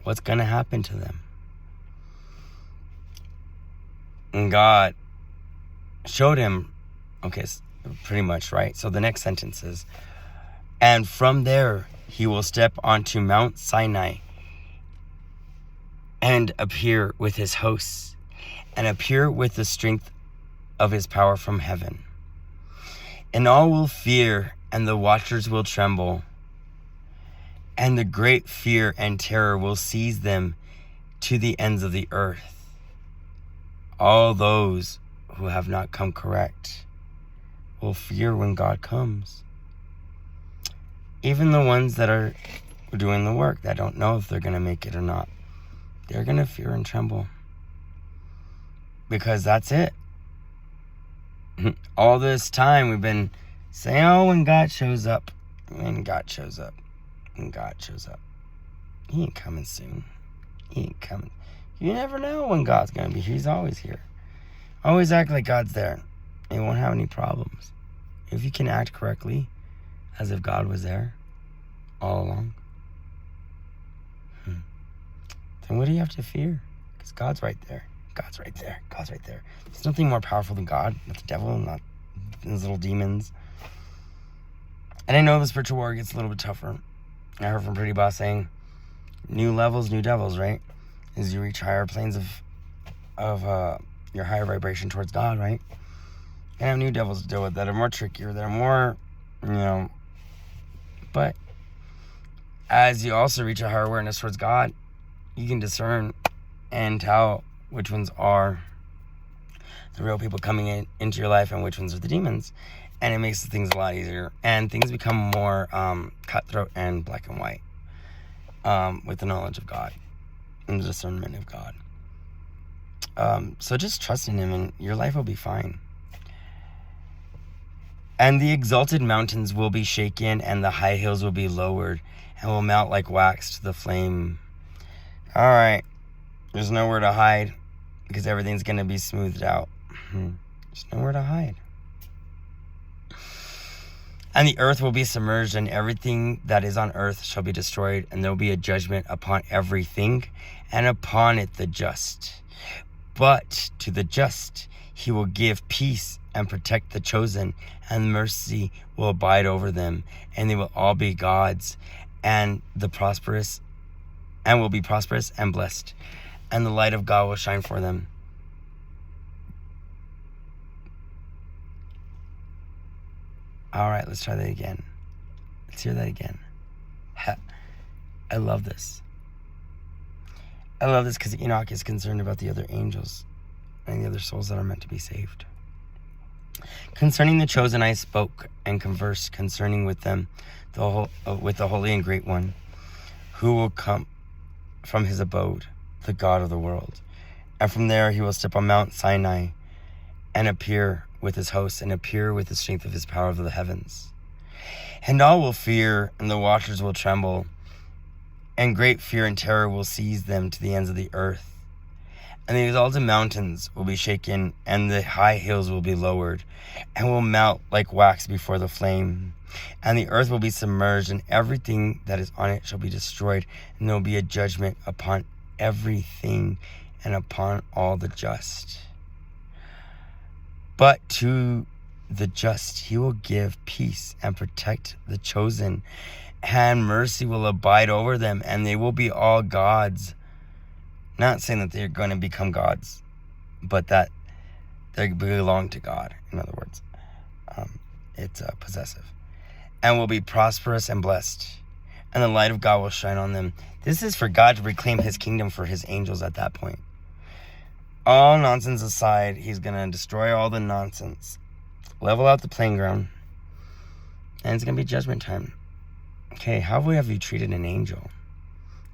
What's going to happen to them? And God showed him, okay, pretty much, right? So the next sentence is, and from there he will step onto Mount Sinai and appear with his hosts and appear with the strength of his power from heaven. And all will fear and the watchers will tremble. And the great fear and terror will seize them to the ends of the earth. All those who have not come correct will fear when God comes. Even the ones that are doing the work, that don't know if they're going to make it or not, they're going to fear and tremble. Because that's it. All this time we've been saying, oh, when God shows up, when God shows up, when God shows up. He ain't coming soon. He ain't coming. You never know when God's going to be here. He's always here. Always act like God's there. And you won't have any problems. If you can act correctly, as if God was there all along, then what do you have to fear? Because God's right there. God's right there. God's right there. There's nothing more powerful than God, not the devil, not those little demons. And I know the spiritual war gets a little bit tougher. I heard from Pretty Boss saying, new levels, new devils, right? As you reach higher planes of your higher vibration towards God, right? And have new devils to deal with that are more trickier, that are more, but as you also reach a higher awareness towards God, you can discern and tell which ones are the real people coming into your life and which ones are the demons. And it makes things a lot easier. And things become more cutthroat and black and white with the knowledge of God and the discernment of God. So just trust in Him and your life will be fine. And the exalted mountains will be shaken and the high hills will be lowered and will melt like wax to the flame. All right. There's nowhere to hide because everything's going to be smoothed out. There's nowhere to hide. And the earth will be submerged and everything that is on earth shall be destroyed. And there will be a judgment upon everything and upon it the just. But to the just He will give peace and protect the chosen, and mercy will abide over them, and they will all be God's, and the prosperous, and will be prosperous and blessed, and the light of God will shine for them. All right, let's try that again. Let's hear that again. I love this. I love this because Enoch is concerned about the other angels and the other souls that are meant to be saved. Concerning the chosen I spoke and conversed concerning with them with the Holy and Great One, who will come from His abode, the God of the world. And from there He will step on Mount Sinai and appear with His hosts and appear with the strength of His power of the heavens. And all will fear, and the watchers will tremble, and great fear and terror will seize them to the ends of the earth. And the exalted mountains will be shaken, and the high hills will be lowered, and will melt like wax before the flame. And the earth will be submerged, and everything that is on it shall be destroyed, and there will be a judgment upon everything and upon all the just. But to the just He will give peace and protect the chosen, and mercy will abide over them, and they will be all God's. Not saying that they're going to become gods, but that they belong to God. In other words, it's possessive. And will be prosperous and blessed. And the light of God will shine on them. This is for God to reclaim His kingdom for His angels at that point. All nonsense aside, He's going to destroy all the nonsense. Level out the playing ground. And it's going to be judgment time. Okay, how have you treated an angel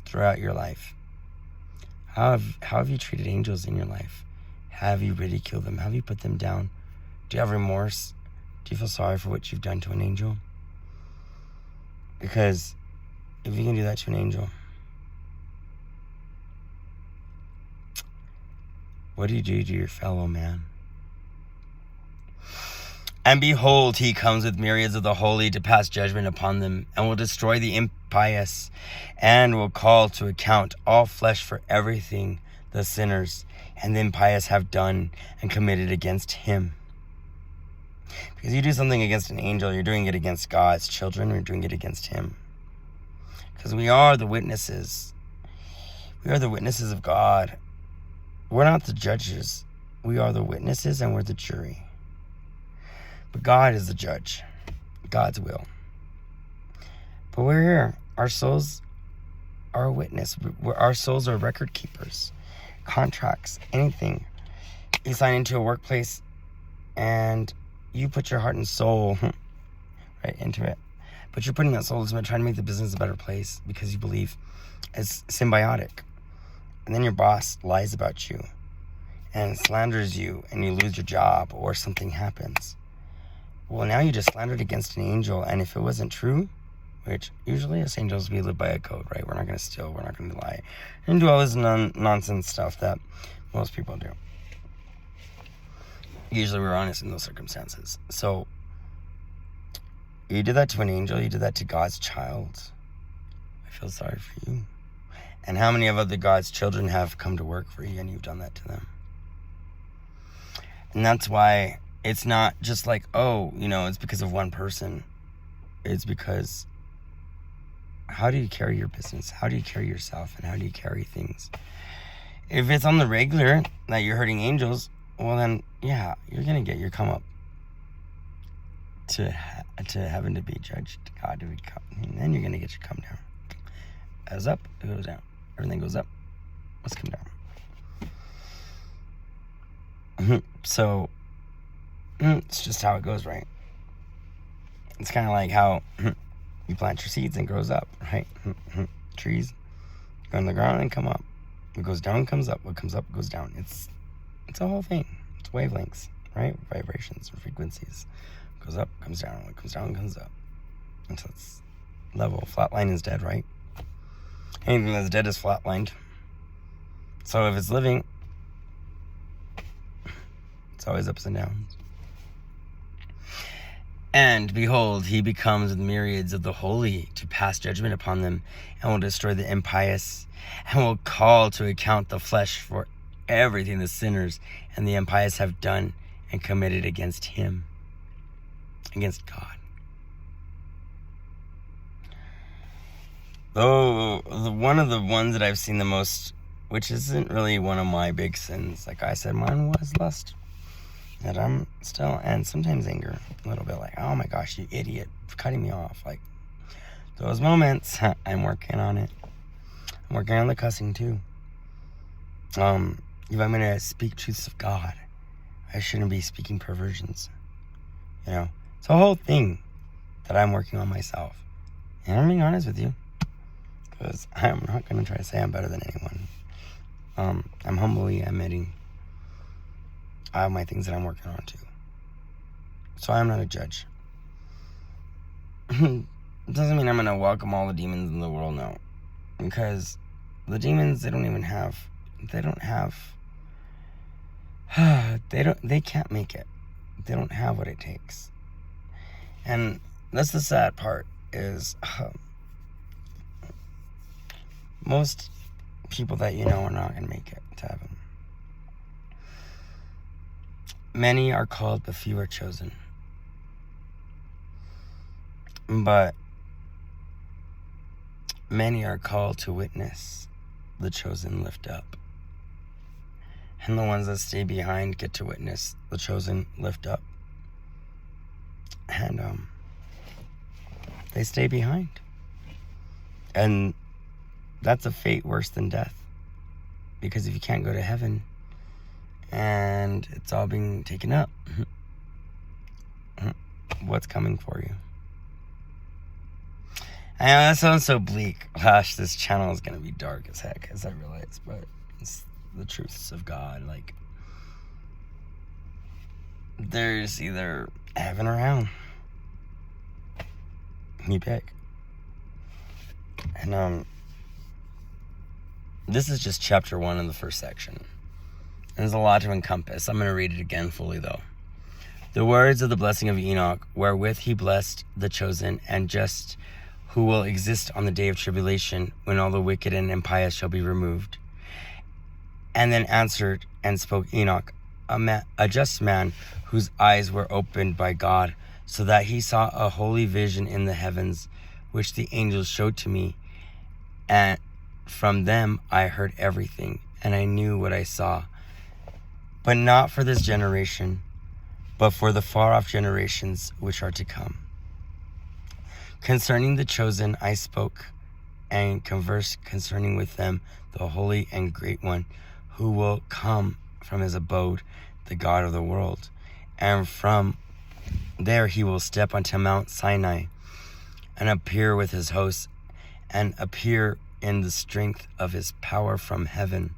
throughout your life? How have you treated angels in your life? Have you ridiculed them? Have you put them down? Do you have remorse? Do you feel sorry for what you've done to an angel? Because if you can do that to an angel, what do you do to your fellow man? And behold, He comes with myriads of the holy to pass judgment upon them, and will destroy the impious, and will call to account all flesh for everything the sinners and the impious have done and committed against Him. Because you do something against an angel, you're doing it against God's children, you're doing it against Him. Because we are the witnesses. We are the witnesses of God. We're not the judges. We are the witnesses and we're the jury. But God is the judge. God's will. But we're here. Our souls are a witness. Our souls are record keepers. Contracts, anything. You sign into a workplace and you put your heart and soul right into it. But you're putting that soul into it, trying to make the business a better place because you believe it's symbiotic. And then your boss lies about you and slanders you, and you lose your job or something happens. Well, now you just slandered against an angel, and if it wasn't true, which usually as angels we live by a code, right? We're not going to steal, we're not going to lie, and do all this nonsense stuff that most people do. Usually we're honest in those circumstances. So you did that to an angel, you did that to God's child. I feel sorry for you. And how many of other God's children have come to work for you and you've done that to them? And that's why it's not just like, oh, it's because of one person. It's because how do you carry your business? How do you carry yourself? And how do you carry things? If it's on the regular that you're hurting angels, well then, yeah, you're going to get your come up to heaven to be judged, to God to be come. And then you're going to get your come down. As up, it goes down. Everything goes up. Let's come down. So, it's just how it goes, right? It's kind of like how you plant your seeds and it grows up, right? Trees go in the ground and come up. What goes down comes up. What comes up goes down. It's a whole thing. It's wavelengths, right? Vibrations or frequencies. What goes up, comes down. What comes down, comes up. Until it's level. Flatline is dead, right? Anything that's dead is flatlined. So if it's living, it's always ups and downs. And behold, he becomes with myriads of the holy to pass judgment upon them, and will destroy the impious, and will call to account the flesh for everything the sinners and the impious have done and committed against him, against God. Though one of the ones that I've seen the most, which isn't really one of my big sins, like I said, mine was lust. That I'm still, and sometimes anger, a little bit like, oh my gosh, you idiot, for cutting me off. Like, those moments, I'm working on it. I'm working on the cussing too. If I'm going to speak truths of God, I shouldn't be speaking perversions. It's a whole thing that I'm working on myself. And I'm being honest with you, because I'm not going to try to say I'm better than anyone. I'm humbly admitting I have my things that I'm working on too. So I'm not a judge. It doesn't mean I'm going to welcome all the demons in the world, no. Because the demons, they can't make it. They don't have what it takes. And that's the sad part is most people that are not going to make it to heaven. Many are called, but few are chosen. But many are called to witness the chosen lift up. And the ones that stay behind get to witness the chosen lift up. And they stay behind. And that's a fate worse than death. Because if you can't go to heaven, and it's all being taken up, what's coming for you? I know that sounds so bleak. Gosh, this channel is going to be dark as heck, as I realize, but it's the truths of God. Like, there's either heaven or hell. You pick. And this is just chapter 1 in the first section. There's a lot to encompass. I'm going to read it again fully, though. The words of the blessing of Enoch, wherewith he blessed the chosen and just, who will exist on the day of tribulation, when all the wicked and impious shall be removed. And then answered and spoke Enoch, a just man, whose eyes were opened by God, so that he saw a holy vision in the heavens, which the angels showed to me. And from them I heard everything, and I knew what I saw. But not for this generation, but for the far-off generations which are to come. Concerning the chosen I spoke, and conversed concerning with them the holy and great one, who will come from his abode, the God of the world, and from There he will step onto Mount Sinai and appear with his hosts and appear in the strength of his power from heaven.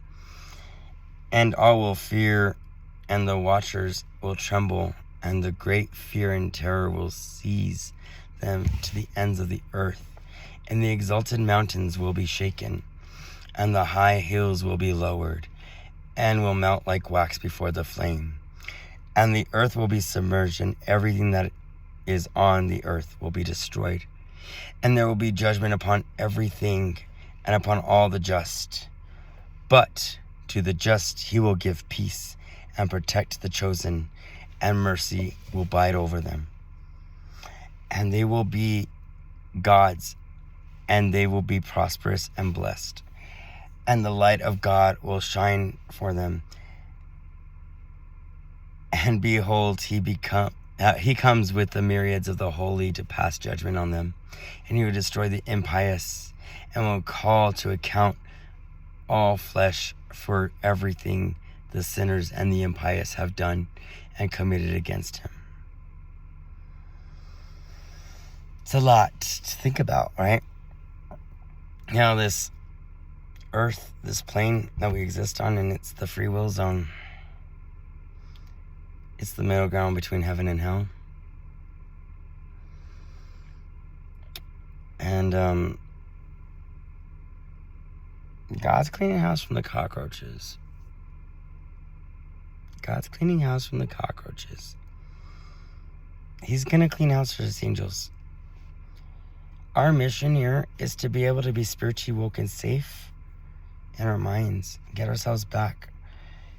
And all will fear, and the watchers will tremble, and the great fear and terror will seize them to the ends of the earth. And the exalted mountains will be shaken, and the high hills will be lowered, and will melt like wax before the flame. And the earth will be submerged, and everything that is on the earth will be destroyed. And there will be judgment upon everything, and upon all the just. But to the just he will give peace, and protect the chosen, and mercy will bide over them. And they will be gods, and they will be prosperous and blessed. And the light of God will shine for them. And behold, he comes with the myriads of the holy to pass judgment on them. And he will destroy the impious, and will call to account all flesh for everything the sinners and the impious have done and committed against him. It's a lot to think about, right? You know, this earth, this plane that we exist on, and it's the free will zone. It's the middle ground between heaven and hell. And God's cleaning house from the cockroaches. God's cleaning house from the cockroaches. He's going to clean house for his angels. Our mission here is to be able to be spiritually woke and safe in our minds, get ourselves back.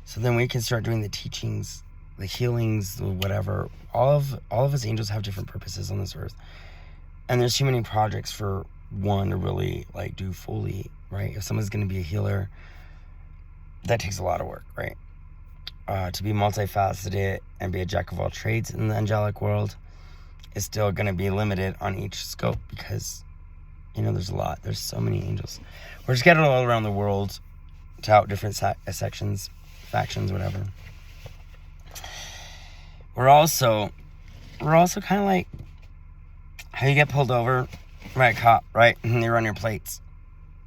So then we can start doing the teachings, the healings, whatever. All of his angels have different purposes on this earth. And there's too many projects for one to really do fully, right? If someone's going to be a healer, that takes a lot of work, right? To be multifaceted and be a jack of all trades in the angelic world is still going to be limited on each scope because, there's a lot. There's so many angels. We're scattered all around the world to out different sections, factions, whatever. We're also kind of like how you get pulled over by a cop, right? And they run your plates.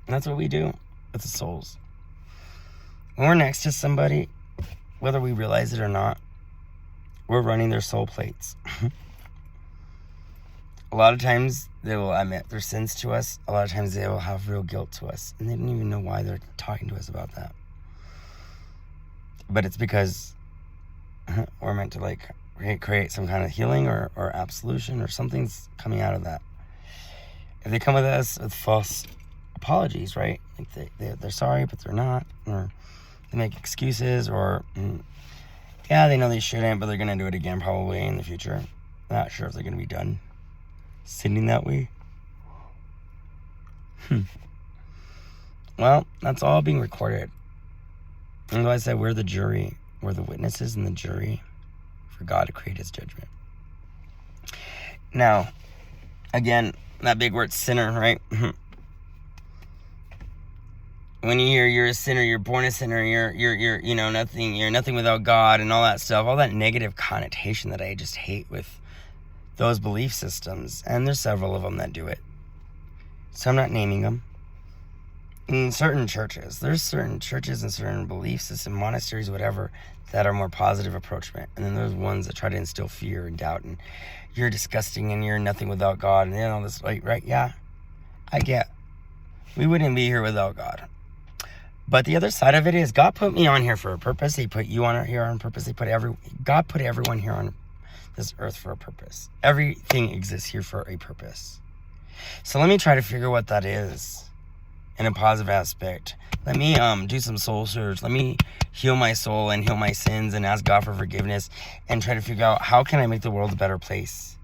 And that's what we do with the souls. When we're next to somebody, whether we realize it or not, we're running their soul plates. A lot of times they will admit their sins to us. A lot of times they will have real guilt to us. And they don't even know why they're talking to us about that. But it's because we're meant to create some kind of healing or absolution or something's coming out of that. If they come with us with false apologies, right? They're sorry, but they're not. Or they make excuses or, they know they shouldn't, but they're going to do it again probably in the future. Not sure if they're going to be done sinning that way. Well, that's all being recorded. And like I said, we're the jury. We're the witnesses and the jury for God to create his judgment. Now, again, that big word sinner, right? When you hear you're a sinner, you're born a sinner, you're nothing without God and all that stuff, all that negative connotation that I just hate with those belief systems. And there's several of them that do it. So I'm not naming them. In certain churches, there's certain churches and certain belief systems, monasteries, whatever, that are more positive approachment. And then there's ones that try to instill fear and doubt and you're disgusting and you're nothing without God and all this, right? Yeah, I get. We wouldn't be here without God. But the other side of it is God put me on here for a purpose. He put you on here on purpose. God put everyone here on this earth for a purpose. Everything exists here for a purpose. So let me try to figure what that is in a positive aspect. Let me do some soul search. Let me heal my soul and heal my sins and ask God for forgiveness and try to figure out how can I make the world a better place.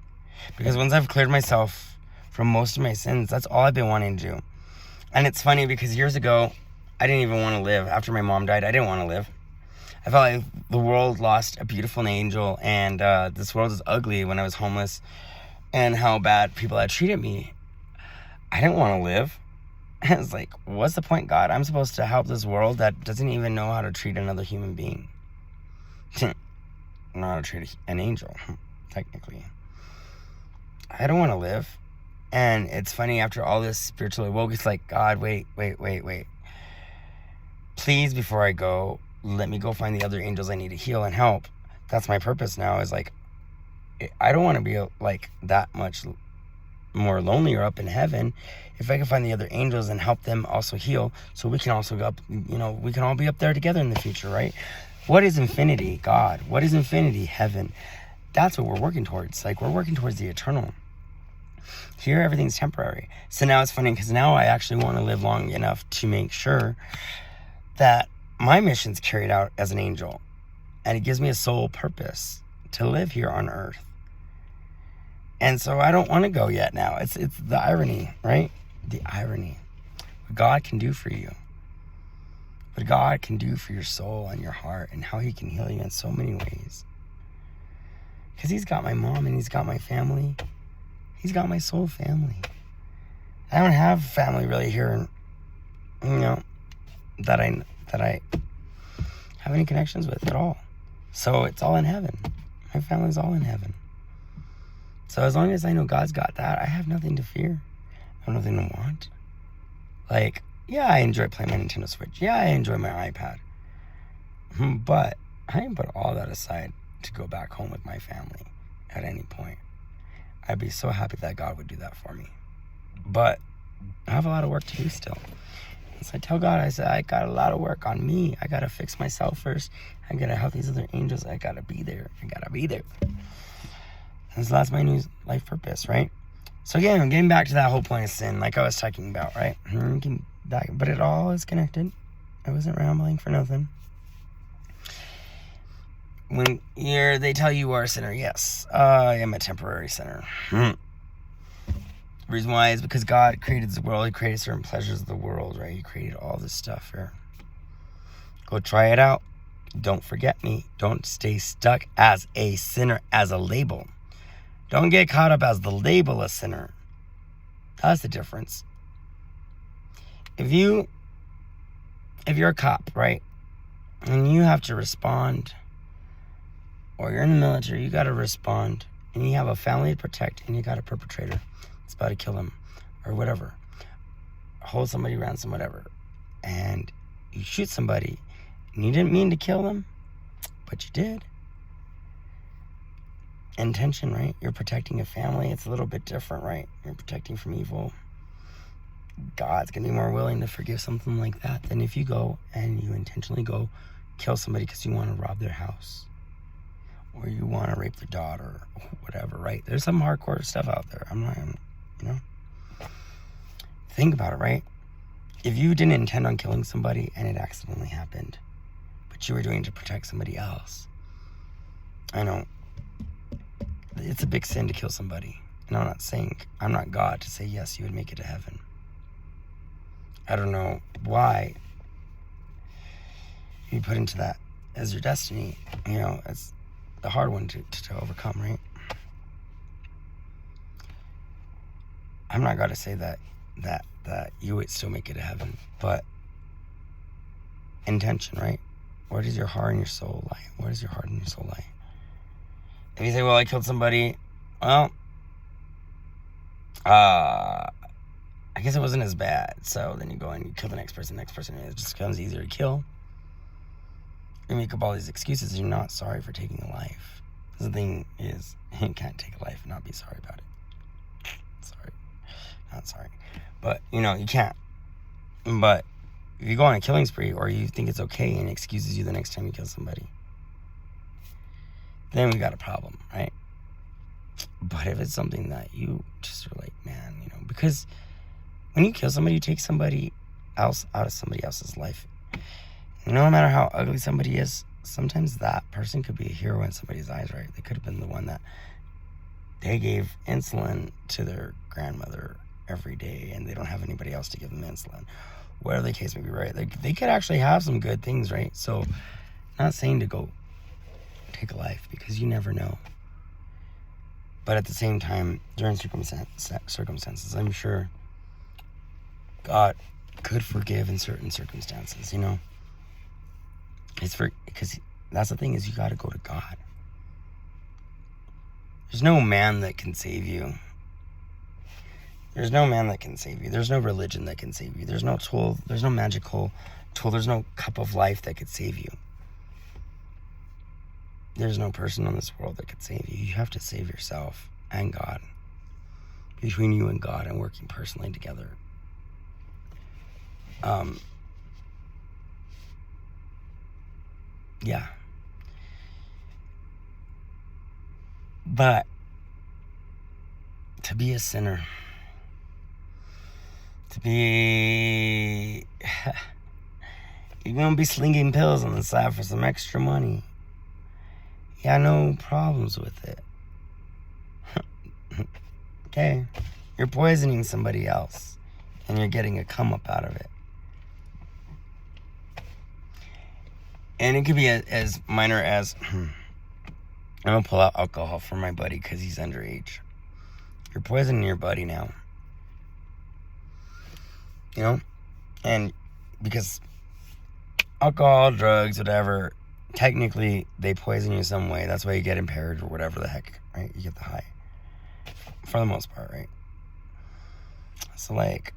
Because once I've cleared myself from most of my sins, that's all I've been wanting to do. And it's funny because years ago, I didn't even want to live. After my mom died, I didn't want to live. I felt like the world lost a beautiful angel and this world is ugly when I was homeless and how bad people had treated me. I didn't want to live. I was like, what's the point, God? I'm supposed to help this world that doesn't even know how to treat another human being. Not how to treat an angel, technically. I don't want to live. And it's funny, after all this spiritual awoke, it's like, God, wait. Please, before I go, let me go find the other angels I need to heal and help. That's my purpose now, is like, I don't want to be like that much more lonely or up in heaven. If I can find the other angels and help them also heal, so we can also go up, we can all be up there together in the future, right? What is infinity? God. What is infinity? Heaven. That's what we're working towards. Like, we're working towards the eternal. Here, everything's temporary. So now it's funny, because now I actually want to live long enough to make sure that my mission's carried out as an angel. And it gives me a sole purpose to live here on earth. And so I don't want to go yet now. It's the irony, right? The irony. What God can do for you. What God can do for your soul and your heart, and how he can heal you in so many ways. Because he's got my mom, and he's got my family. He's got my soul family. I don't have family really here, that I have any connections with at all. So it's all in heaven. My family's all in heaven. So as long as I know God's got that, I have nothing to fear. I have nothing to want. Like, yeah, I enjoy playing my Nintendo Switch. Yeah, I enjoy my iPad. But I didn't put all that aside to go back home with my family at any point. I'd be so happy that God would do that for me. But I have a lot of work to do still. So I tell God, I said, I got a lot of work on me. I got to fix myself first. I got to help these other angels. I got to be there. And so that's my new life purpose, right? So again, getting back to that whole point of sin, like I was talking about, right? But it all is connected. I wasn't rambling for nothing. When they tell you are a sinner, yes, I am a temporary sinner. The reason why is because God created the world. He created certain pleasures of the world, right? He created all this stuff here. Go try it out. Don't forget me. Don't stay stuck as a sinner, as a label. Don't get caught up as the label a sinner. That's the difference. If you're a cop, right, and you have to respond, or you're in the military, you got to respond, and you have a family to protect, and you got a perpetrator that's about to kill them, or whatever, hold somebody ransom, whatever, and you shoot somebody, and you didn't mean to kill them, but you did. Intention, right? You're protecting a family. It's a little bit different, right? You're protecting from evil. God's gonna be more willing to forgive something like that than if you go and you intentionally go kill somebody because you want to rob their house, or you want to rape their daughter, or whatever, right? There's some hardcore stuff out there. Think about it, right? If you didn't intend on killing somebody and it accidentally happened, but you were doing it to protect somebody else, I know it's a big sin to kill somebody. And I'm not God to say, yes, you would make it to heaven. I don't know why you put into that as your destiny. It's the hard one to overcome, right? I'm not God to say that you would still make it to heaven, but intention, right? Where does your heart and your soul lie? Where does your heart and your soul lie? If you say, well, I killed somebody, well, I guess it wasn't as bad. So then you go and you kill the next person, and it just becomes easier to kill. You make up all these excuses, and you're not sorry for taking a life. The thing is, you can't take a life and not be sorry about it. Not sorry. But, you can't. But if you go on a killing spree, or you think it's okay and it excuses you the next time you kill somebody, then we got a problem, right? But if it's something that you just are like, man, because when you kill somebody, you take somebody else out of somebody else's life. No matter how ugly somebody is, sometimes that person could be a hero in somebody's eyes, right? They could have been the one that they gave insulin to their grandmother every day, and they don't have anybody else to give them insulin. Whatever the case may be, right? They could actually have some good things, right? So, not saying to go take a life, because you never know. But at the same time, during circumstances, I'm sure God could forgive in certain circumstances, because that's the thing, is you got to go to God. There's no man that can save you. There's no man that can save you. There's no religion that can save you. There's no tool. There's no magical tool. There's no cup of life that could save you. There's no person in this world that could save you. You have to save yourself and God. Between you and God and working personally together. Yeah. But to be a sinner, to be... You're going to be slinging pills on the side for some extra money. Yeah, no problems with it. Okay? You're poisoning somebody else, and you're getting a come up out of it. And it could be as minor as, I'm going to pull out alcohol for my buddy because he's underage. You're poisoning your buddy now. You know? And because alcohol, drugs, whatever, technically they poison you some way. That's why you get impaired or whatever the heck, right? You get the high. For the most part, right? So, like,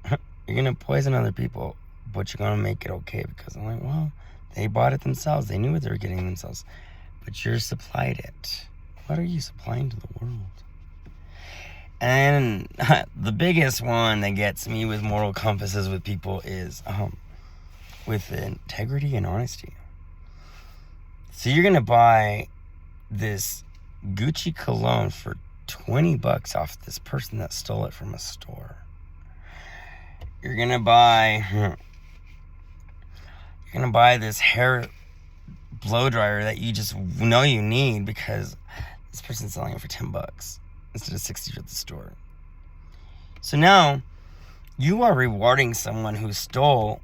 you're going to poison other people, but you're going to make it okay because I'm like, well, they bought it themselves. They knew what they were getting themselves. But you're supplied it. What are you supplying to the world? And the biggest one that gets me with moral compasses with people is with integrity and honesty. So you're going to buy this Gucci cologne for $20 off this person that stole it from a store. You're gonna buy this hair blow dryer that you just know you need because this person's selling it for $10 instead of $60 at the store. So now you are rewarding someone who stole.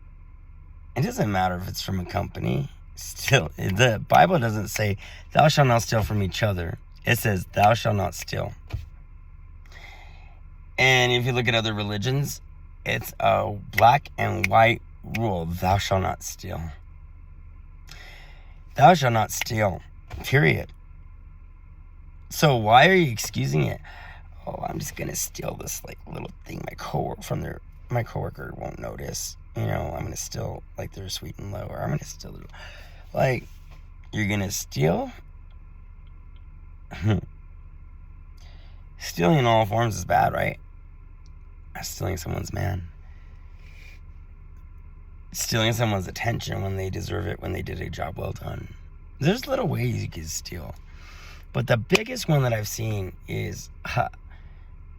It doesn't matter if it's from a company. Still, the Bible doesn't say thou shalt not steal from each other. It says, thou shalt not steal. And if you look at other religions, it's a black and white rule. Thou shalt not steal. Thou shalt not steal. Period. So why are you excusing it? Oh, I'm just going to steal this like little thing my coworker won't notice. You know, I'm going to steal like their sweet and low. Or I'm going to steal like, you're going to steal? Stealing in all forms is bad, right? Stealing someone's man. Stealing someone's attention when they deserve it, when they did a job well done. There's little ways you can steal. But the biggest one that I've seen is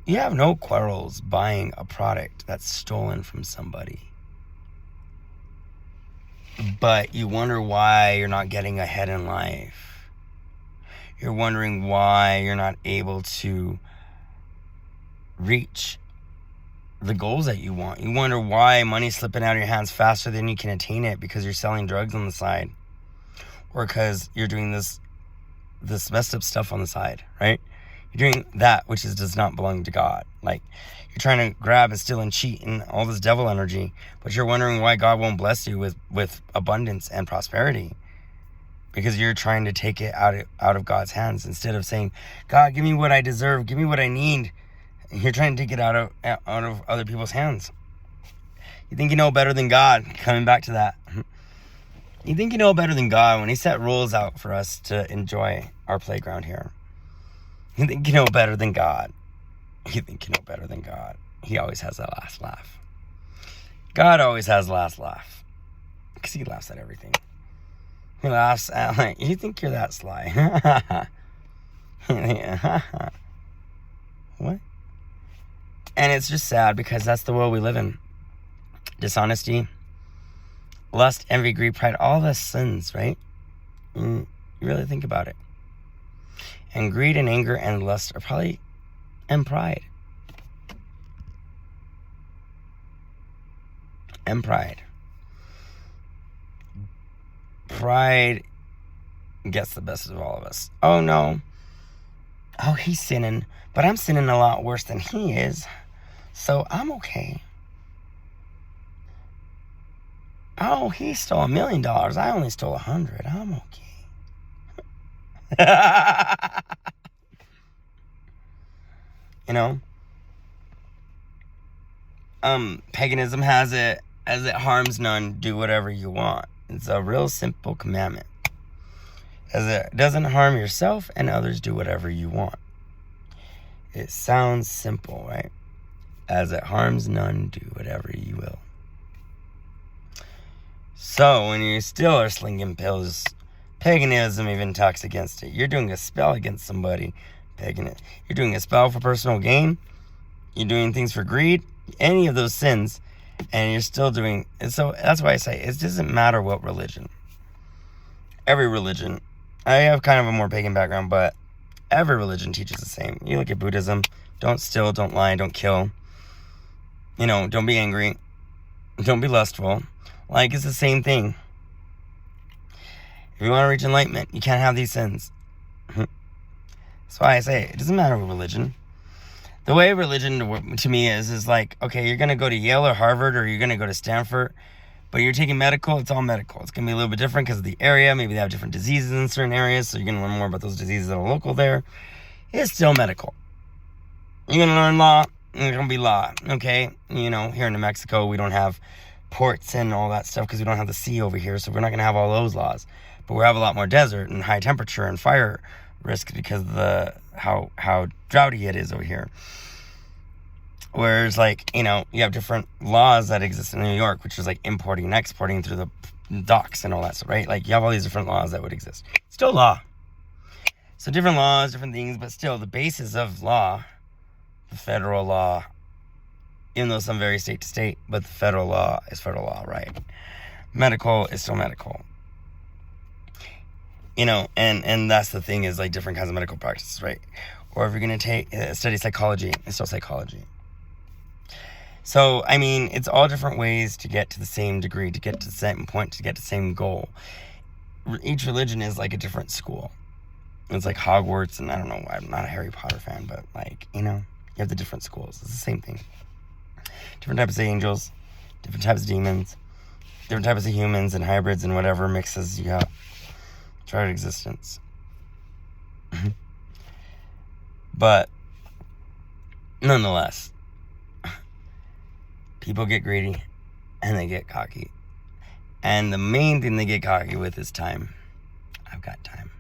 you have no quarrels buying a product that's stolen from somebody. But you wonder why you're not getting ahead in life. You're wondering why you're not able to reach the goals that you want. You wonder why money's slipping out of your hands faster than you can attain it because you're selling drugs on the side. Or because you're doing this messed up stuff on the side, right? You're doing that which does not belong to God. Like, you're trying to grab and steal and cheat and all this devil energy, but you're wondering why God won't bless you with abundance and prosperity. Because you're trying to take it out of God's hands instead of saying, God, give me what I deserve, give me what I need. You're trying to take it out of other people's hands. You think you know better than God. Coming back to that. You think you know better than God when he set rules out for us to enjoy our playground here. You think you know better than God. You think you know better than God. He always has that last laugh. God always has the last laugh. Because he laughs at everything. He laughs at, like, you think you're that sly. What? And it's just sad because that's the world we live in. Dishonesty, lust, envy, greed, pride, all the sins, right? You really think about it. And greed and anger and lust are probably, and pride. And pride. Pride gets the best of all of us. Oh no. Oh, he's sinning, but I'm sinning a lot worse than he is. So I'm okay. Oh, he stole $1 million. I only stole 100. I'm okay. You know? paganism has it as it harms none, do whatever you want. It's a real simple commandment. As it doesn't harm yourself and others, do whatever you want. It sounds simple, right? As it harms none, do whatever you will. So when you still are slinging pills, paganism even talks against it. You're doing a spell against somebody, paganism. You're doing a spell for personal gain. You're doing things for greed. Any of those sins, and you're still doing. And so that's why I say it doesn't matter what religion. Every religion. I have kind of a more pagan background, but every religion teaches the same. You look at Buddhism. Don't steal, don't lie, don't kill. Don't be angry. Don't be lustful. Like, it's the same thing. If you want to reach enlightenment, you can't have these sins. That's why I say it doesn't matter what religion. The way religion to me is like, okay, you're going to go to Yale or Harvard, or you're going to go to Stanford, but you're taking medical, it's all medical. It's going to be a little bit different because of the area. Maybe they have different diseases in certain areas, so you're going to learn more about those diseases that are local there. It's still medical. You're going to learn law, and it's going to be law, okay? Here in New Mexico, we don't have ports and all that stuff because we don't have the sea over here, so we're not going to have all those laws. But we have a lot more desert and high temperature and fire risk because of how droughty it is over here. Whereas, you have different laws that exist in New York, which is like importing and exporting through the docks and all that stuff, right? Like, you have all these different laws that would exist. Still law. So different laws, different things, but still the basis of law, the federal law, even though some vary state to state, but the federal law is federal law, right? Medical is still medical. And that's the thing, is like different kinds of medical practices, right? Or if you're going to study psychology, it's still psychology. So, it's all different ways to get to the same degree, to get to the same point, to get to the same goal. Each religion is like a different school. It's like Hogwarts, and I don't know, I'm not a Harry Potter fan, but you have the different schools. It's the same thing. Different types of angels, different types of demons, different types of humans and hybrids and whatever mixes you have throughout existence. But nonetheless, people get greedy and they get cocky. And the main thing they get cocky with is time. I've got time.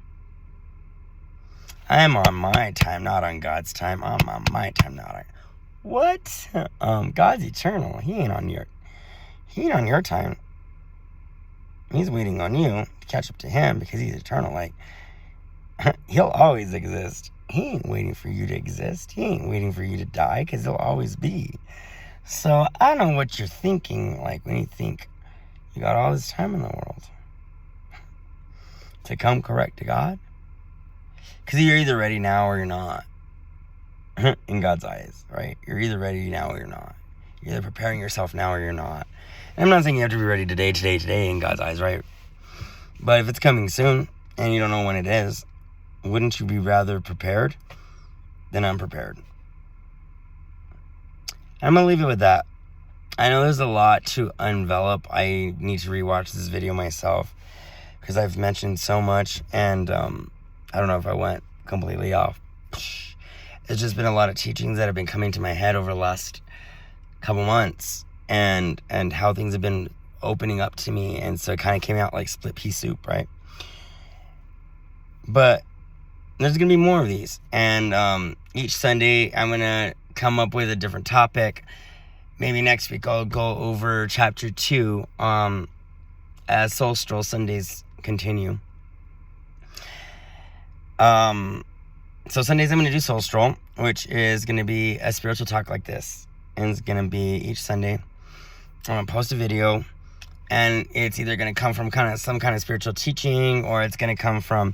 I'm on my time, not on God's time. I'm on my time, not on... What? God's eternal. He ain't on your time. He's waiting on you to catch up to him because he's eternal. Like, he'll always exist. He ain't waiting for you to exist. He ain't waiting for you to die because he'll always be. So I don't know what you're thinking, like, when you think you got all this time in the world to come correct to God. Because you're either ready now or you're not. In God's eyes, right? You're either ready now or you're not. You're either preparing yourself now or you're not. And I'm not saying you have to be ready today in God's eyes, right? But if it's coming soon and you don't know when it is, wouldn't you be rather prepared than unprepared? I'm going to leave it with that. I know there's a lot to envelop. I need to rewatch this video myself because I've mentioned so much, and I don't know if I went completely off. It's just been a lot of teachings that have been coming to my head over the last couple months, and how things have been opening up to me, and so it kind of came out like split pea soup, right? But there's going to be more of these, and each Sunday I'm going to come up with a different topic. Maybe next week I'll go over chapter 2 as Stroll Sundays continue. So Sundays I'm going to do Soul Stroll, which is going to be a spiritual talk like this. And it's going to be each Sunday. I'm going to post a video, and it's either going to come from some kind of spiritual teaching, or it's going to come from,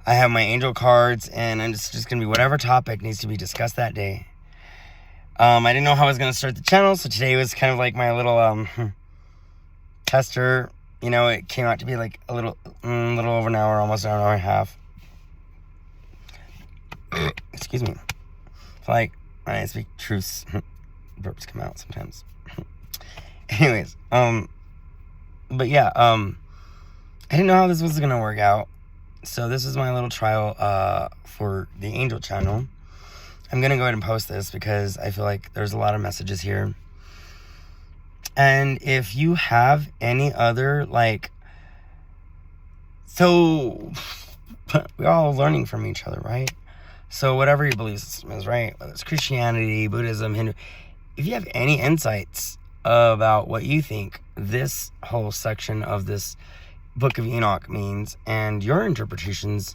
I have my angel cards, and it's just going to be whatever topic needs to be discussed that day. I didn't know how I was going to start the channel, so today was kind of like my little tester. It came out to be like a little over an hour, almost an hour and a half. Excuse me. It's like, when I speak truths, burps come out sometimes. Anyways, but yeah, I didn't know how this was gonna work out, so this is my little trial for the Angel channel. I'm gonna go ahead and post this because I feel like there's a lot of messages here, And if you have any other, like, so we're all learning from each other, right? So whatever your belief system is, right? Whether it's Christianity, Buddhism, Hindu, if you have any insights about what you think this whole section of this Book of Enoch means and your interpretations,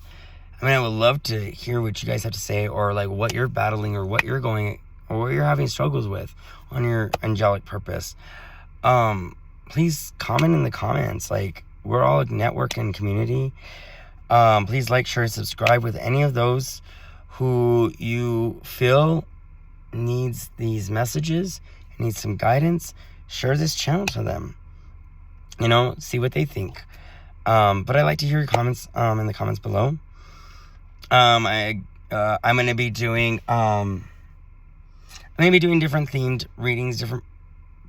I mean, I would love to hear what you guys have to say, or like what you're battling, or what you're going, or what you're having struggles with on your angelic purpose. Please comment in the comments. Like, we're all a network and community. Please like, share, subscribe with any of those who you feel needs these messages, needs some guidance. Share this channel to them. You know, see what they think. But I'd like to hear your comments in the comments below. I'm gonna be doing different themed readings, different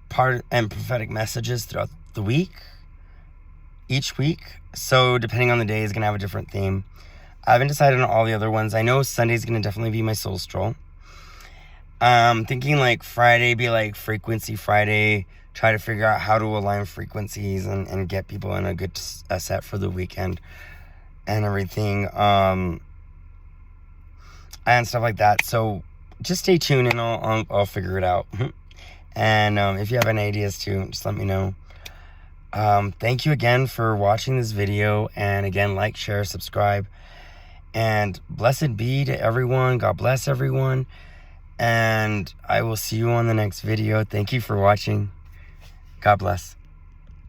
part and prophetic messages throughout the week, each week. So depending on the day is gonna have a different theme. I haven't decided on all the other ones. I know Sunday's gonna definitely be my soul stroll. Thinking like Friday be like frequency Friday. Try to figure out how to align frequencies and get people in a good set for the weekend and everything. And stuff like that. So just stay tuned and I'll figure it out. And if you have any ideas too, just let me know. Thank you again for watching this video. And again, like, share, subscribe. And blessed be to everyone. God bless everyone. And I will see you on the next video. Thank you for watching. God bless.